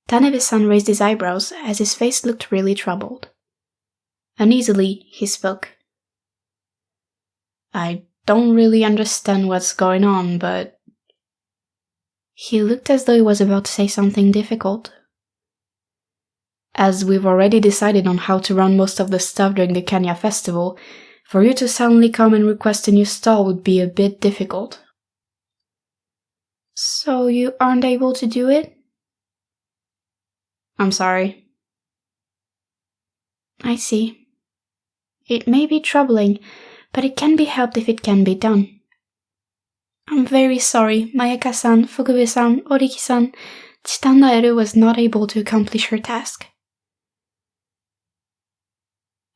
Tanabe-san raised his eyebrows as his face looked really troubled. Uneasily, he spoke. I don't really understand what's going on, but... He looked as though he was about to say something difficult. As we've already decided on how to run most of the stuff during the Kenya festival, for you to suddenly come and request a new stall would be a bit difficult. So you aren't able to do it? I'm sorry. I see. It may be troubling, but it can be helped if it can be done. I'm very sorry, Mayaka-san, Fukube-san, Oriki-san. Chitanda Eru was not able to accomplish her task.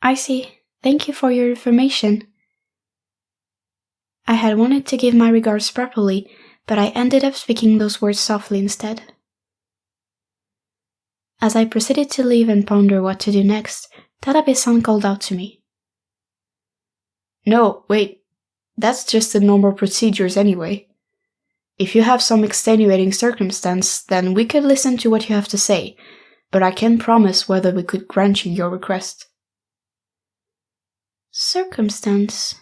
I see. Thank you for your information. I had wanted to give my regards properly, but I ended up speaking those words softly instead. As I proceeded to leave and ponder what to do next, Tanabe-san called out to me. No, wait. That's just the normal procedures anyway. If you have some extenuating circumstance, then we could listen to what you have to say, but I can't promise whether we could grant you your request. Circumstance?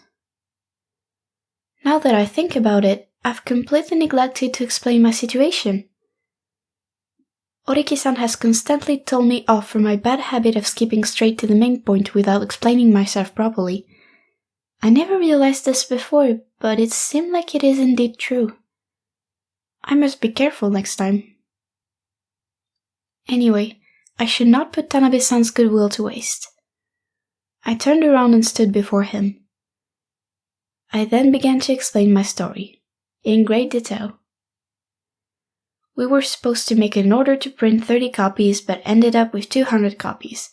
Now that I think about it, I've completely neglected to explain my situation. Oriki-san has constantly told me off for my bad habit of skipping straight to the main point without explaining myself properly. I never realized this before, but it seemed like it is indeed true. I must be careful next time. Anyway, I should not put Tanabe-san's goodwill to waste. I turned around and stood before him. I then began to explain my story, in great detail. We were supposed to make an order to print 30 copies, but ended up with 200 copies.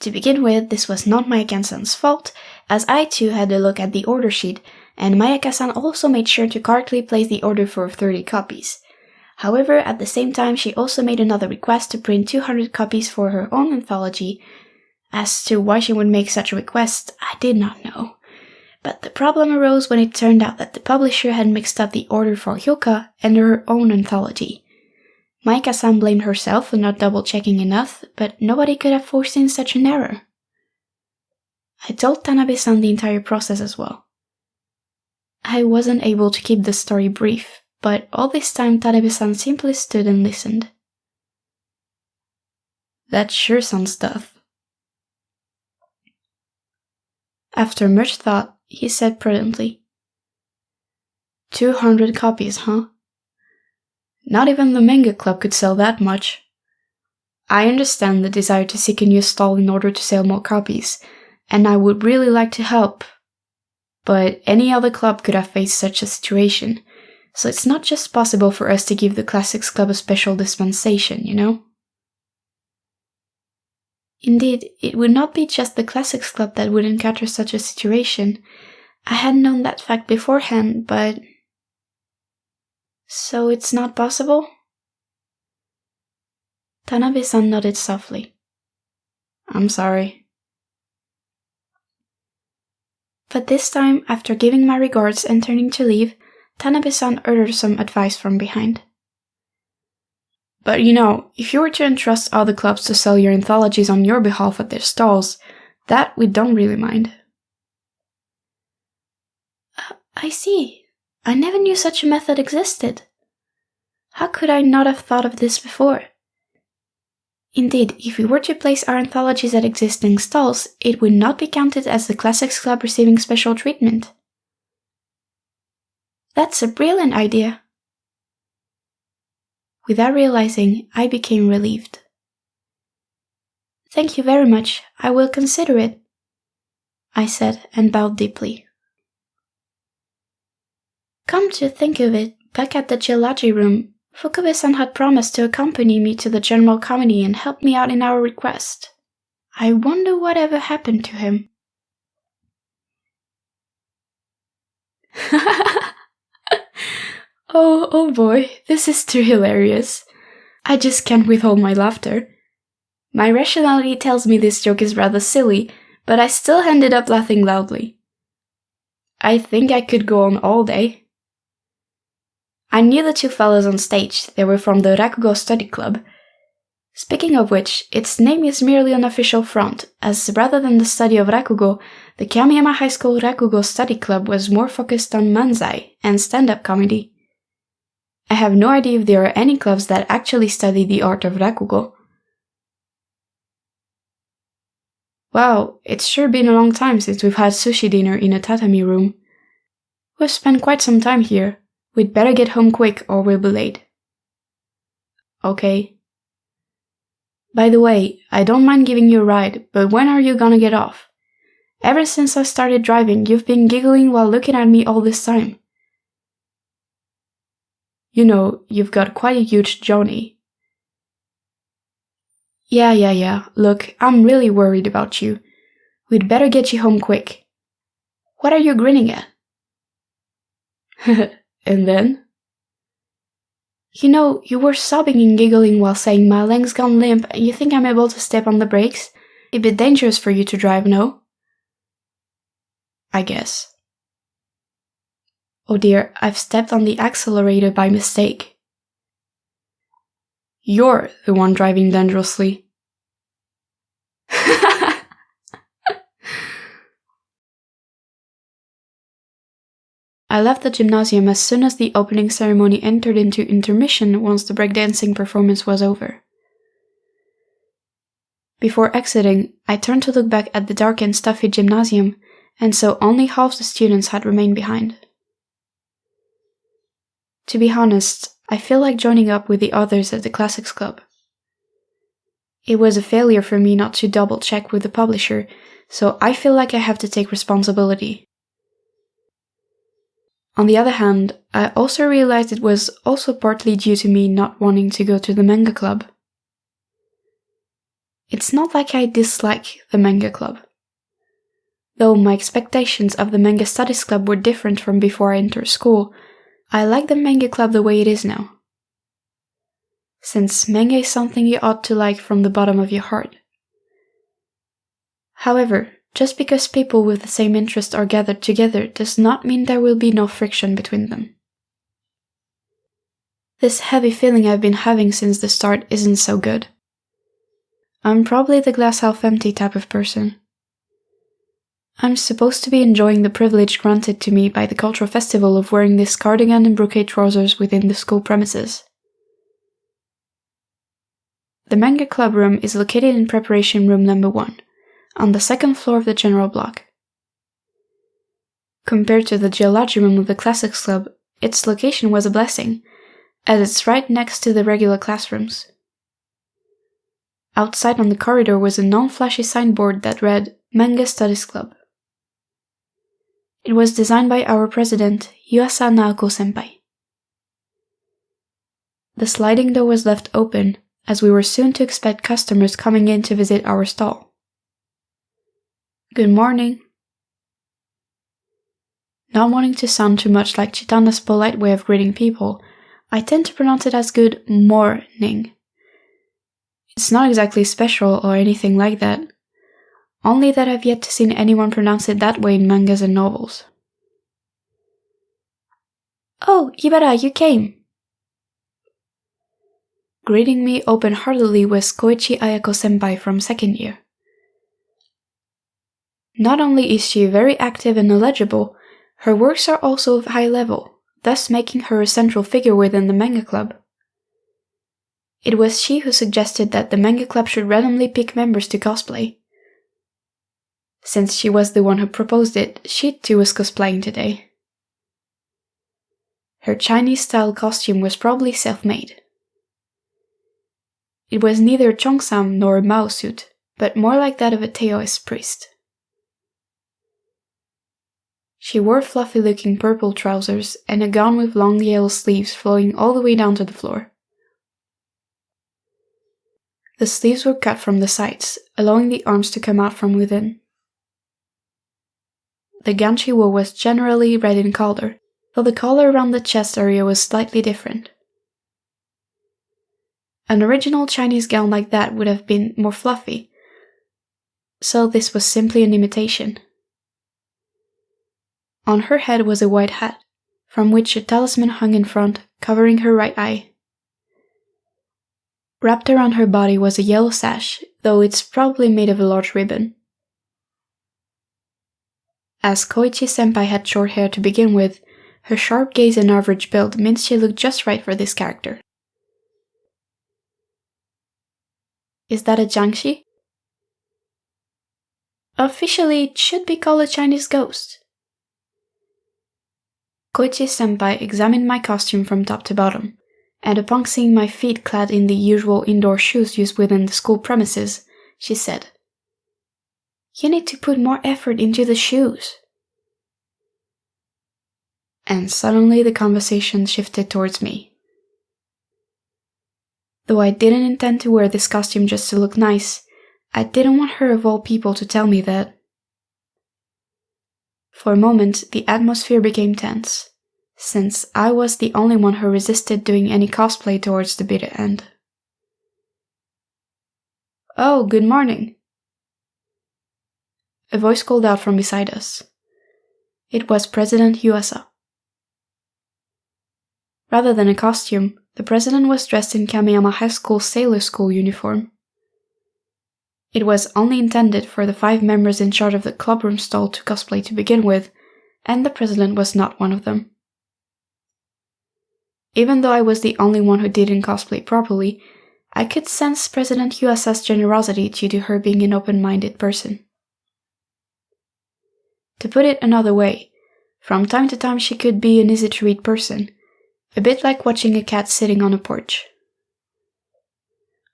To begin with, this was not Mayaka-san's fault, as I too had a look at the order sheet, and Mayaka-san also made sure to correctly place the order for 30 copies. However, at the same time, she also made another request to print 200 copies for her own anthology. As to why she would make such a request, I did not know. But the problem arose when it turned out that the publisher had mixed up the order for Hyouka and her own anthology. Mayaka-san blamed herself for not double-checking enough, but nobody could have foreseen such an error. I told Tanabe-san the entire process as well. I wasn't able to keep the story brief, but all this time Tanabe-san simply stood and listened. That sure sounds tough. After much thought, he said prudently. 200 copies, huh? Not even the manga club could sell that much. I understand the desire to seek a new stall in order to sell more copies, and I would really like to help. But any other club could have faced such a situation, so it's not just possible for us to give the Classics Club a special dispensation, you know? Indeed, it would not be just the Classics Club that would encounter such a situation. I had known that fact beforehand, but... So it's not possible? Tanabe-san nodded softly. I'm sorry. But this time, after giving my regards and turning to leave, Tanabe-san uttered some advice from behind. But you know, if you were to entrust other clubs to sell your anthologies on your behalf at their stalls, that we don't really mind. I see. I never knew such a method existed. How could I not have thought of this before? Indeed, if we were to place our anthologies at existing stalls, it would not be counted as the Classics Club receiving special treatment. That's a brilliant idea. Without realizing, I became relieved. Thank you very much. I will consider it, I said and bowed deeply. Come to think of it, back at the geology room, Fukube-san had promised to accompany me to the general committee and help me out in our request. I wonder whatever happened to him. Oh boy, this is too hilarious. I just can't withhold my laughter. My rationality tells me this joke is rather silly, but I still ended up laughing loudly. I think I could go on all day. I knew the two fellows on stage. They were from the Rakugo Study Club. Speaking of which, its name is merely an official front, as rather than the study of Rakugo, the Kamiyama High School Rakugo Study Club was more focused on manzai and stand-up comedy. I have no idea if there are any clubs that actually study the art of Rakugo. Wow, it's sure been a long time since we've had sushi dinner in a tatami room. We've spent quite some time here. We'd better get home quick or we'll be late. Okay. By the way, I don't mind giving you a ride, but when are you gonna get off? Ever since I started driving, you've been giggling while looking at me all this time. You know, you've got quite a huge Johnny. Yeah. Look, I'm really worried about you. We'd better get you home quick. What are you grinning at? And then? You know, you were sobbing and giggling while saying my leg's gone limp and you think I'm able to step on the brakes? It'd be dangerous for you to drive, no? I guess. Oh dear, I've stepped on the accelerator by mistake. You're the one driving dangerously. I left the gymnasium as soon as the opening ceremony entered into intermission once the breakdancing performance was over. Before exiting, I turned to look back at the dark and stuffy gymnasium, and saw only half the students had remained behind. To be honest, I feel like joining up with the others at the Classics Club. It was a failure for me not to double-check with the publisher, so I feel like I have to take responsibility. On the other hand, I also realized it was also partly due to me not wanting to go to the manga club. It's not like I dislike the manga club. Though my expectations of the manga studies club were different from before I entered school, I like the manga club the way it is now. Since manga is something you ought to like from the bottom of your heart. However, just because people with the same interest are gathered together does not mean there will be no friction between them. This heavy feeling I've been having since the start isn't so good. I'm probably the glass half empty type of person. I'm supposed to be enjoying the privilege granted to me by the cultural festival of wearing this cardigan and brocade trousers within the school premises. The manga club room is located in preparation room number 1. On the second floor of the general block. Compared to the geology room of the Classics Club, its location was a blessing, as it's right next to the regular classrooms. Outside on the corridor was a non-flashy signboard that read, Manga Studies Club. It was designed by our president, Yuasa Naoko-senpai. The sliding door was left open, as we were soon to expect customers coming in to visit our stall. Good morning. Not wanting to sound too much like Chitana's polite way of greeting people, I tend to pronounce it as good morning. It's not exactly special or anything like that, only that I've yet to see anyone pronounce it that way in mangas and novels. Oh, Ibara, you came! Greeting me open-heartedly was Koichi Ayako-senpai from second year. Not only is she very active and knowledgeable, her works are also of high level, thus making her a central figure within the manga club. It was she who suggested that the manga club should randomly pick members to cosplay. Since she was the one who proposed it, she too was cosplaying today. Her Chinese-style costume was probably self-made. It was neither cheongsam nor a Mao suit, but more like that of a Taoist priest. She wore fluffy-looking purple trousers and a gown with long yellow sleeves flowing all the way down to the floor. The sleeves were cut from the sides, allowing the arms to come out from within. The gown she wore was generally red in color, though the collar around the chest area was slightly different. An original Chinese gown like that would have been more fluffy, so this was simply an imitation. On her head was a white hat, from which a talisman hung in front, covering her right eye. Wrapped around her body was a yellow sash, though it's probably made of a large ribbon. As Koichi-senpai had short hair to begin with, her sharp gaze and average build meant she looked just right for this character. Is that a jiangshi? Officially, it should be called a Chinese ghost. Koichi-senpai examined my costume from top to bottom, and upon seeing my feet clad in the usual indoor shoes used within the school premises, she said, "You need to put more effort into the shoes." And suddenly the conversation shifted towards me. Though I didn't intend to wear this costume just to look nice, I didn't want her of all people to tell me that. For a moment, the atmosphere became tense, since I was the only one who resisted doing any cosplay towards the bitter end. "Oh, good morning," a voice called out from beside us. It was President Hyouka. Rather than a costume, the president was dressed in Kamiyama High School sailor school uniform. It was only intended for the 5 members in charge of the clubroom stall to cosplay to begin with, and the president was not one of them. Even though I was the only one who didn't cosplay properly, I could sense President Hyouka's generosity due to her being an open-minded person. To put it another way, from time to time she could be an easy-to-read person, a bit like watching a cat sitting on a porch.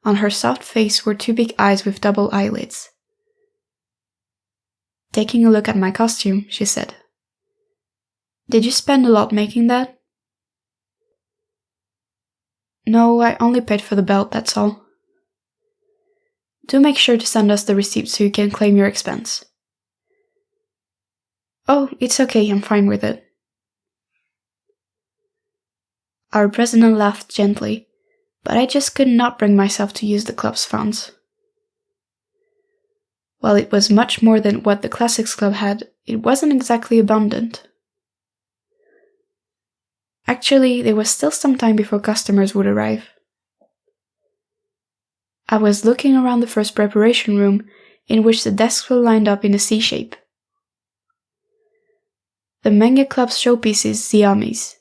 On her soft face were 2 big eyes with double eyelids. Taking a look at my costume, she said, "Did you spend a lot making that?" "No, I only paid for the belt, that's all." "Do make sure to send us the receipt so you can claim your expense." "Oh, it's okay, I'm fine with it." Our president laughed gently, but I just could not bring myself to use the club's funds. While it was much more than what the Classics Club had, it wasn't exactly abundant. Actually, there was still some time before customers would arrive. I was looking around the first preparation room, in which the desks were lined up in a C shape. The manga club's showpiece is Ziami's,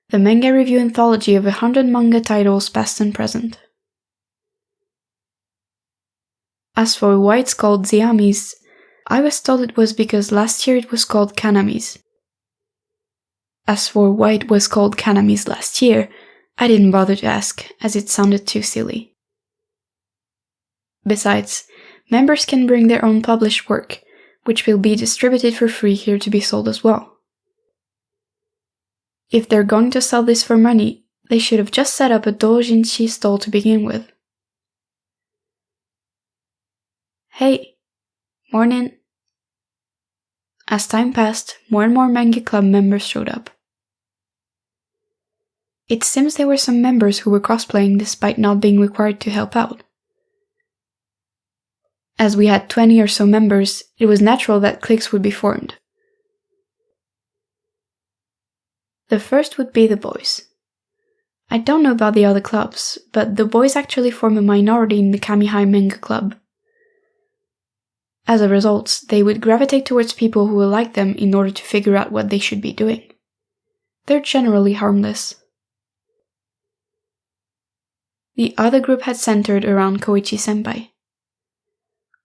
the manga review anthology of 100 manga titles past and present. As for why it's called Ziami's, I was told it was because last year it was called Kanami's. As for why it was called Kanami's last year, I didn't bother to ask, as it sounded too silly. Besides, members can bring their own published work, which will be distributed for free here to be sold as well. If they're going to sell this for money, they should have just set up a doujinshi stall to begin with. "Hey, morning." As time passed, more and more manga club members showed up. It seems there were some members who were cosplaying despite not being required to help out. As we had 20 or so members, it was natural that cliques would be formed. The first would be the boys. I don't know about the other clubs, but the boys actually form a minority in the Kami-High Manga Club. As a result, they would gravitate towards people who will like them in order to figure out what they should be doing. They're generally harmless. The other group had centered around Koichi-senpai.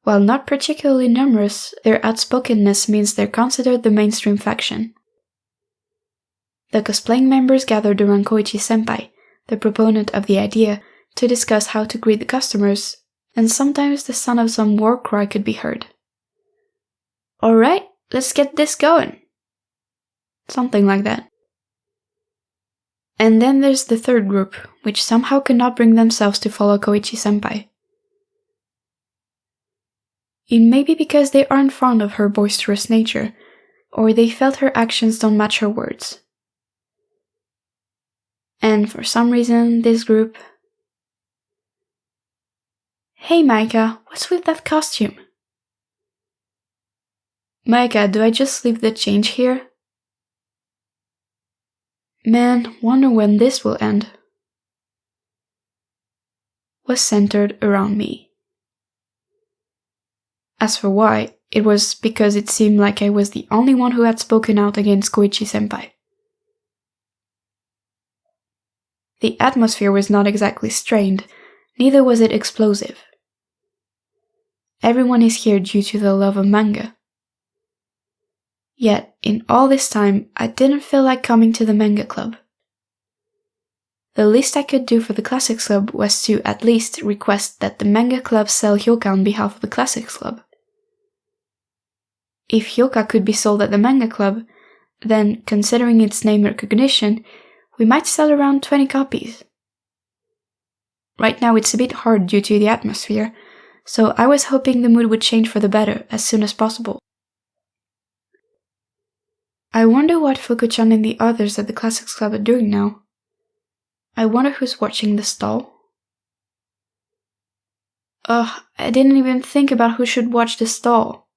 While not particularly numerous, their outspokenness means they're considered the mainstream faction. The cosplaying members gathered around Koichi-senpai, the proponent of the idea, to discuss how to greet the customers, and sometimes the sound of some war cry could be heard. "Alright, let's get this going." Something like that. And then there's the third group, which somehow could not bring themselves to follow Koichi-senpai. It may be because they aren't fond of her boisterous nature, or they felt her actions don't match her words. And for some reason, this group... "Hey Maika, what's with that costume?" "Maika, do I just leave the change here?" "Man, wonder when this will end." Was centered around me. As for why, it was because it seemed like I was the only one who had spoken out against Koichi-senpai. The atmosphere was not exactly strained, neither was it explosive. Everyone is here due to the love of manga. Yet, in all this time, I didn't feel like coming to the manga club. The least I could do for the Classics Club was to at least request that the manga club sell Hyouka on behalf of the Classics Club. If Hyouka could be sold at the manga club, then, considering its name recognition, we might sell around 20 copies. Right now it's a bit hard due to the atmosphere, so I was hoping the mood would change for the better as soon as possible. I wonder what Fuku-chan and the others at the Classics Club are doing now. I wonder who's watching the stall. Ugh, I didn't even think about who should watch the stall.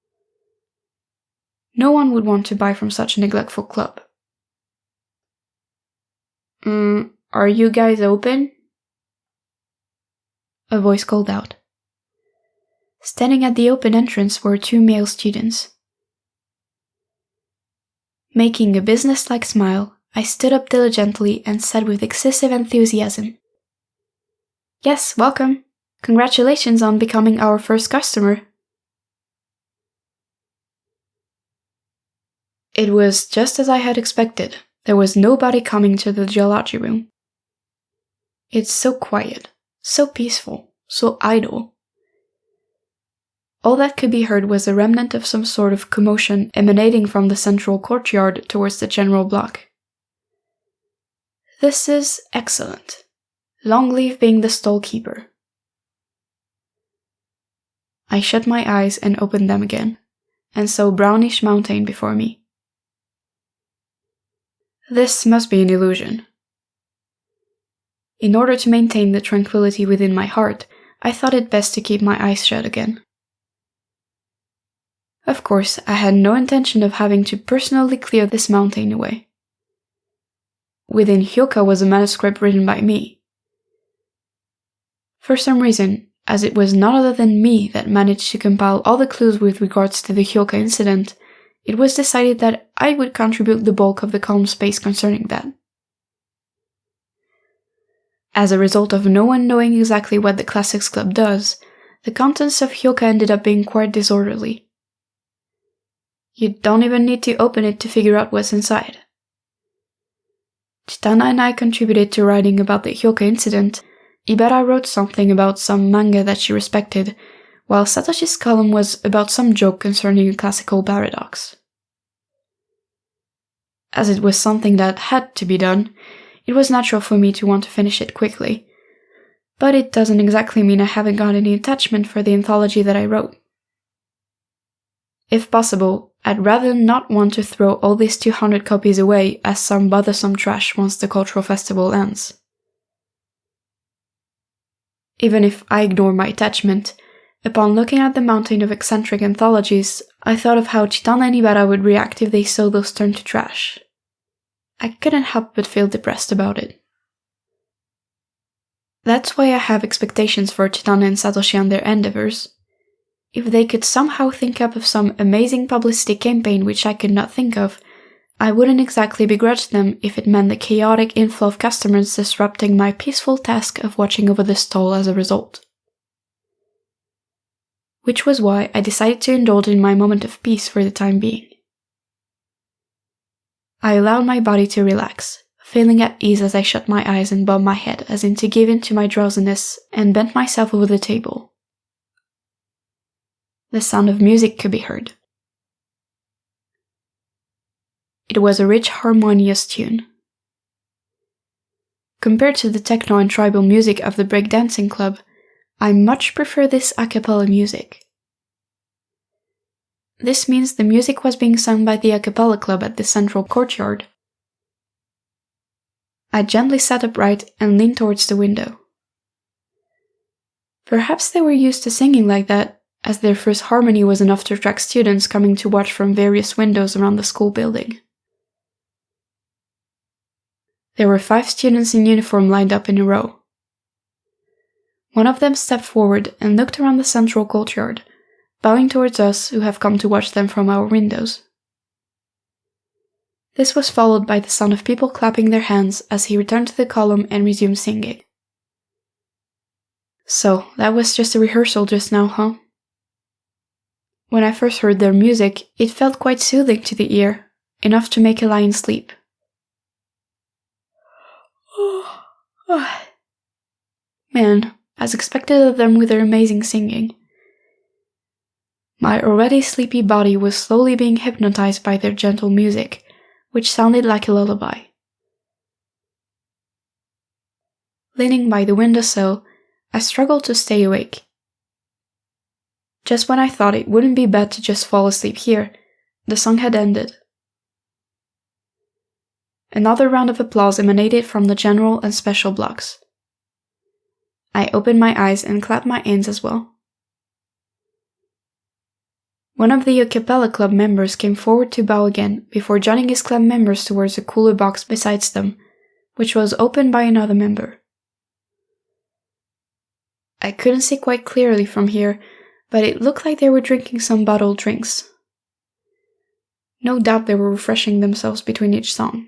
No one would want to buy from such a neglectful club. Are you guys open?" A voice called out. Standing at the open entrance were 2 male students. Making a business-like smile, I stood up diligently and said with excessive enthusiasm, "Yes, welcome. Congratulations on becoming our first customer." It was just as I had expected. There was nobody coming to the geology room. It's so quiet, so peaceful, so idle. All that could be heard was a remnant of some sort of commotion emanating from the central courtyard towards the general block. This is excellent. Long live being the stall keeper. I shut my eyes and opened them again, and saw a brownish mountain before me. This must be an illusion. In order to maintain the tranquility within my heart, I thought it best to keep my eyes shut again. Of course, I had no intention of having to personally clear this mountain away. Within Hyouka was a manuscript written by me. For some reason, as it was none other than me that managed to compile all the clues with regards to the Hyouka incident, it was decided that I would contribute the bulk of the calm space concerning that. As a result of no one knowing exactly what the Classics Club does, the contents of Hyouka ended up being quite disorderly. You don't even need to open it to figure out what's inside. Chitana and I contributed to writing about the Hyouka incident. Ibara wrote something about some manga that she respected, while Satoshi's column was about some joke concerning a classical paradox. As it was something that had to be done, it was natural for me to want to finish it quickly, but it doesn't exactly mean I haven't got any attachment for the anthology that I wrote. If possible, I'd rather not want to throw all these 200 copies away as some bothersome trash once the cultural festival ends. Even if I ignore my attachment, upon looking at the mountain of eccentric anthologies, I thought of how Chitana and Ibara would react if they saw those turn to trash. I couldn't help but feel depressed about it. That's why I have expectations for Chitana and Satoshi and their endeavors. If they could somehow think up of some amazing publicity campaign which I could not think of, I wouldn't exactly begrudge them if it meant the chaotic inflow of customers disrupting my peaceful task of watching over the stall as a result. Which was why I decided to indulge in my moment of peace for the time being. I allowed my body to relax, feeling at ease as I shut my eyes and bobbed my head as in to give in to my drowsiness and bent myself over the table. The sound of music could be heard. It was a rich, harmonious tune. Compared to the techno and tribal music of the breakdancing club, I much prefer this a cappella music. This means the music was being sung by the a cappella club at the central courtyard. I gently sat upright and leaned towards the window. Perhaps they were used to singing like that, as their first harmony was enough to attract students coming to watch from various windows around the school building. There were 5 students in uniform lined up in a row. One of them stepped forward and looked around the central courtyard, bowing towards us who have come to watch them from our windows. This was followed by the sound of people clapping their hands as he returned to the column and resumed singing. So, that was just a rehearsal just now, huh? When I first heard their music, it felt quite soothing to the ear, enough to make a lion sleep. Man, as expected of them with their amazing singing. My already sleepy body was slowly being hypnotized by their gentle music, which sounded like a lullaby. Leaning by the windowsill, I struggled to stay awake. Just when I thought it wouldn't be bad to just fall asleep here, the song had ended. Another round of applause emanated from the general and special blocks. I opened my eyes and clapped my hands as well. One of the a cappella club members came forward to bow again before joining his club members towards a cooler box besides them, which was opened by another member. I couldn't see quite clearly from here, but it looked like they were drinking some bottled drinks. No doubt they were refreshing themselves between each song.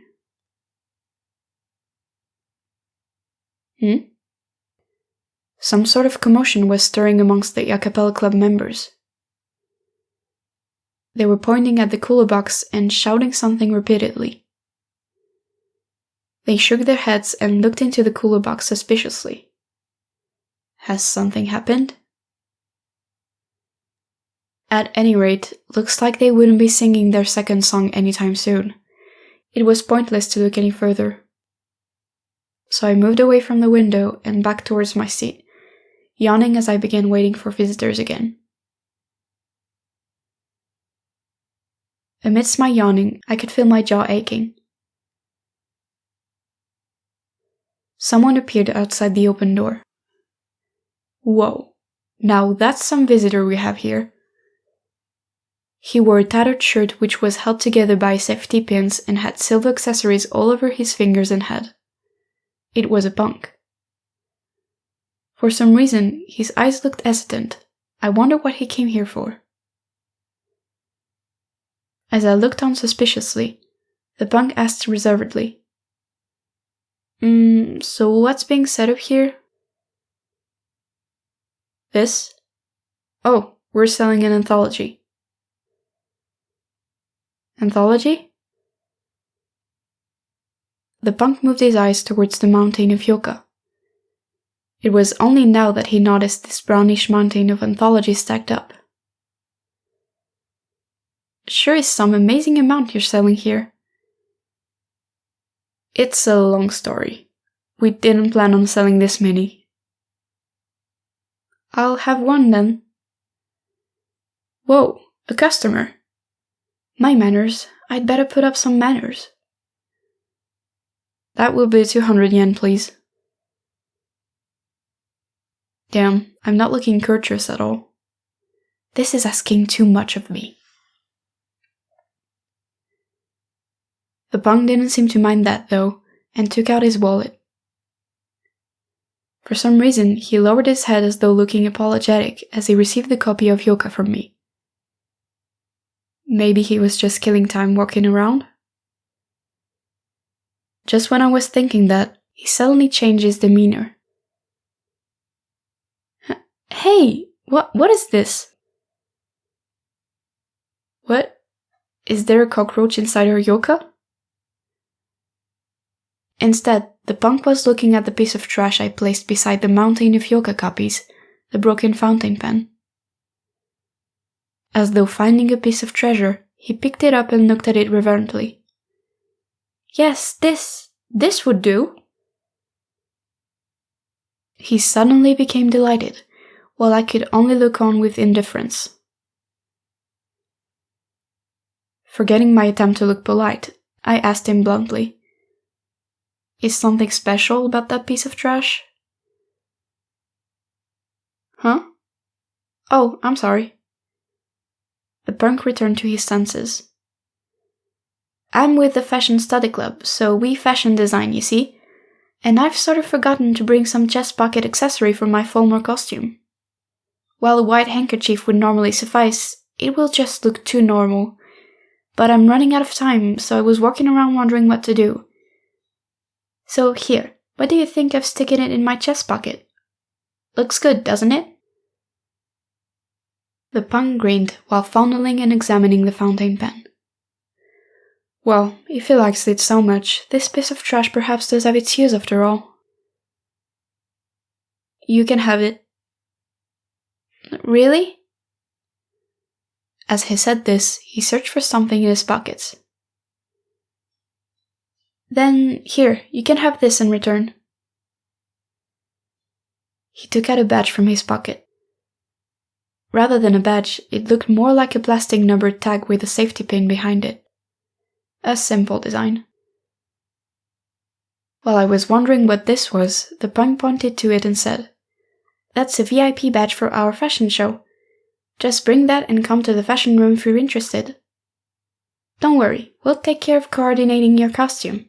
Some sort of commotion was stirring amongst the a cappella club members. They were pointing at the cooler box and shouting something repeatedly. They shook their heads and looked into the cooler box suspiciously. Has something happened? At any rate, looks like they wouldn't be singing their second song anytime soon. It was pointless to look any further. So I moved away from the window and back towards my seat, yawning as I began waiting for visitors again. Amidst my yawning, I could feel my jaw aching. Someone appeared outside the open door. Whoa, now that's some visitor we have here. He wore a tattered shirt which was held together by safety pins and had silver accessories all over his fingers and head. It was a punk. For some reason, his eyes looked hesitant. I wonder what he came here for. As I looked on suspiciously, the punk asked reservedly, so what's being said up here? This? Oh, we're selling an anthology. Anthology? The punk moved his eyes towards the mountain of Hyouka. It was only now that he noticed this brownish mountain of anthologies stacked up. Sure is some amazing amount you're selling here. It's a long story. We didn't plan on selling this many. I'll have one then. Whoa, a customer. My manners, I'd better put up some manners. That will be 200 yen, please. Damn, I'm not looking courteous at all. This is asking too much of me. The punk didn't seem to mind that though, and took out his wallet. For some reason, he lowered his head as though looking apologetic as he received the copy of Hyouka from me. Maybe he was just killing time walking around? Just when I was thinking that, he suddenly changed his demeanor. Hey, what is this? What? Is there a cockroach inside her Hyouka? Instead, the punk was looking at the piece of trash I placed beside the mountain of Hyouka copies, the broken fountain pen. As though finding a piece of treasure, he picked it up and looked at it reverently. "Yes, this would do." He suddenly became delighted, while I could only look on with indifference. Forgetting my attempt to look polite, I asked him bluntly, "Is something special about that piece of trash?" "Huh? Oh, I'm sorry." The punk returned to his senses. "I'm with the Fashion Study Club, so we fashion design, you see, and I've sort of forgotten to bring some chest pocket accessory for my Fulmar costume. While a white handkerchief would normally suffice, it will just look too normal. But I'm running out of time, so I was walking around wondering what to do. So here, what do you think of sticking it in my chest pocket? Looks good, doesn't it?" The punk grinned while fondling and examining the fountain pen. "Well, if he likes it so much, this piece of trash perhaps does have its use after all." "You can have it." "Really?" As he said this, he searched for something in his pockets. "Then, here, you can have this in return." He took out a badge from his pocket. Rather than a badge, it looked more like a plastic numbered tag with a safety pin behind it. A simple design. While I was wondering what this was, the punk pointed to it and said, "That's a VIP badge for our fashion show. Just bring that and come to the fashion room if you're interested. Don't worry, we'll take care of coordinating your costume.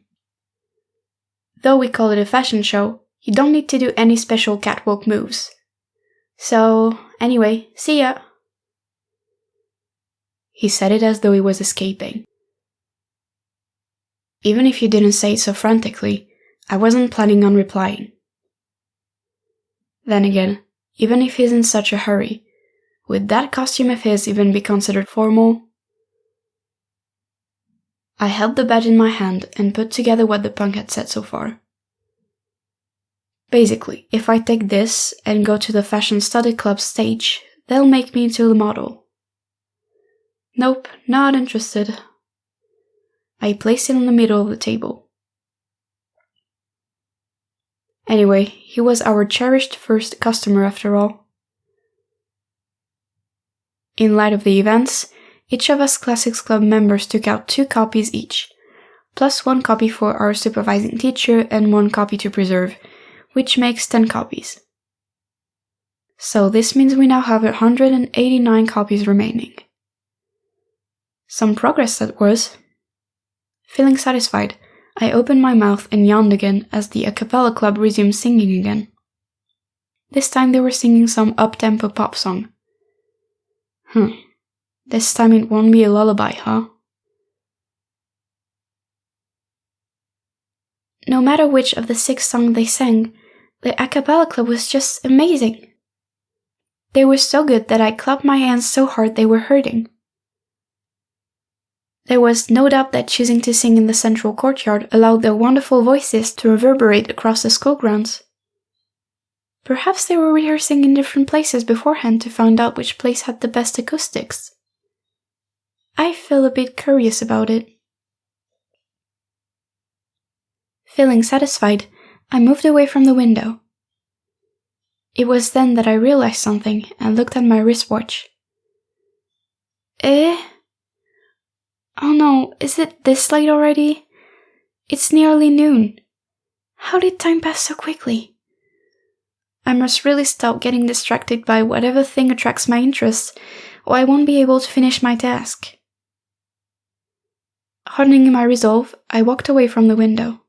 Though we call it a fashion show, you don't need to do any special catwalk moves. So, anyway, see ya." He said it as though he was escaping. Even if he didn't say it so frantically, I wasn't planning on replying. Then again, even if he's in such a hurry, would that costume of his even be considered formal? I held the badge in my hand and put together what the punk had said so far. Basically, if I take this and go to the Fashion Study Club stage, they'll make me into the model. Nope, not interested. I placed it in the middle of the table. Anyway, he was our cherished first customer after all. In light of the events, each of us Classics Club members took out 2 copies each, plus 1 copy for our supervising teacher and 1 copy to preserve, which makes 10 copies. So this means we now have 189 copies remaining. Some progress that was. Feeling satisfied, I opened my mouth and yawned again as the a cappella club resumed singing again. This time they were singing some up-tempo pop song. This time it won't be a lullaby, huh? No matter which of the 6 songs they sang, the a cappella club was just amazing. They were so good that I clapped my hands so hard they were hurting. There was no doubt that choosing to sing in the central courtyard allowed their wonderful voices to reverberate across the school grounds. Perhaps they were rehearsing in different places beforehand to find out which place had the best acoustics. I feel a bit curious about it. Feeling satisfied, I moved away from the window. It was then that I realized something and looked at my wristwatch. Oh no, is it this late already? It's nearly noon. How did time pass so quickly? I must really stop getting distracted by whatever thing attracts my interest, or I won't be able to finish my task. Hardening my resolve, I walked away from the window.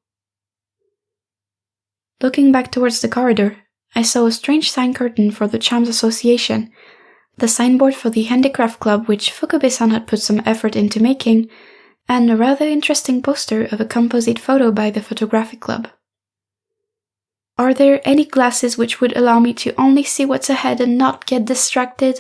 Looking back towards the corridor, I saw a strange sign curtain for the Chimes Association, the signboard for the Handicraft Club which Fukube-san had put some effort into making, and a rather interesting poster of a composite photo by the Photographic Club. Are there any glasses which would allow me to only see what's ahead and not get distracted?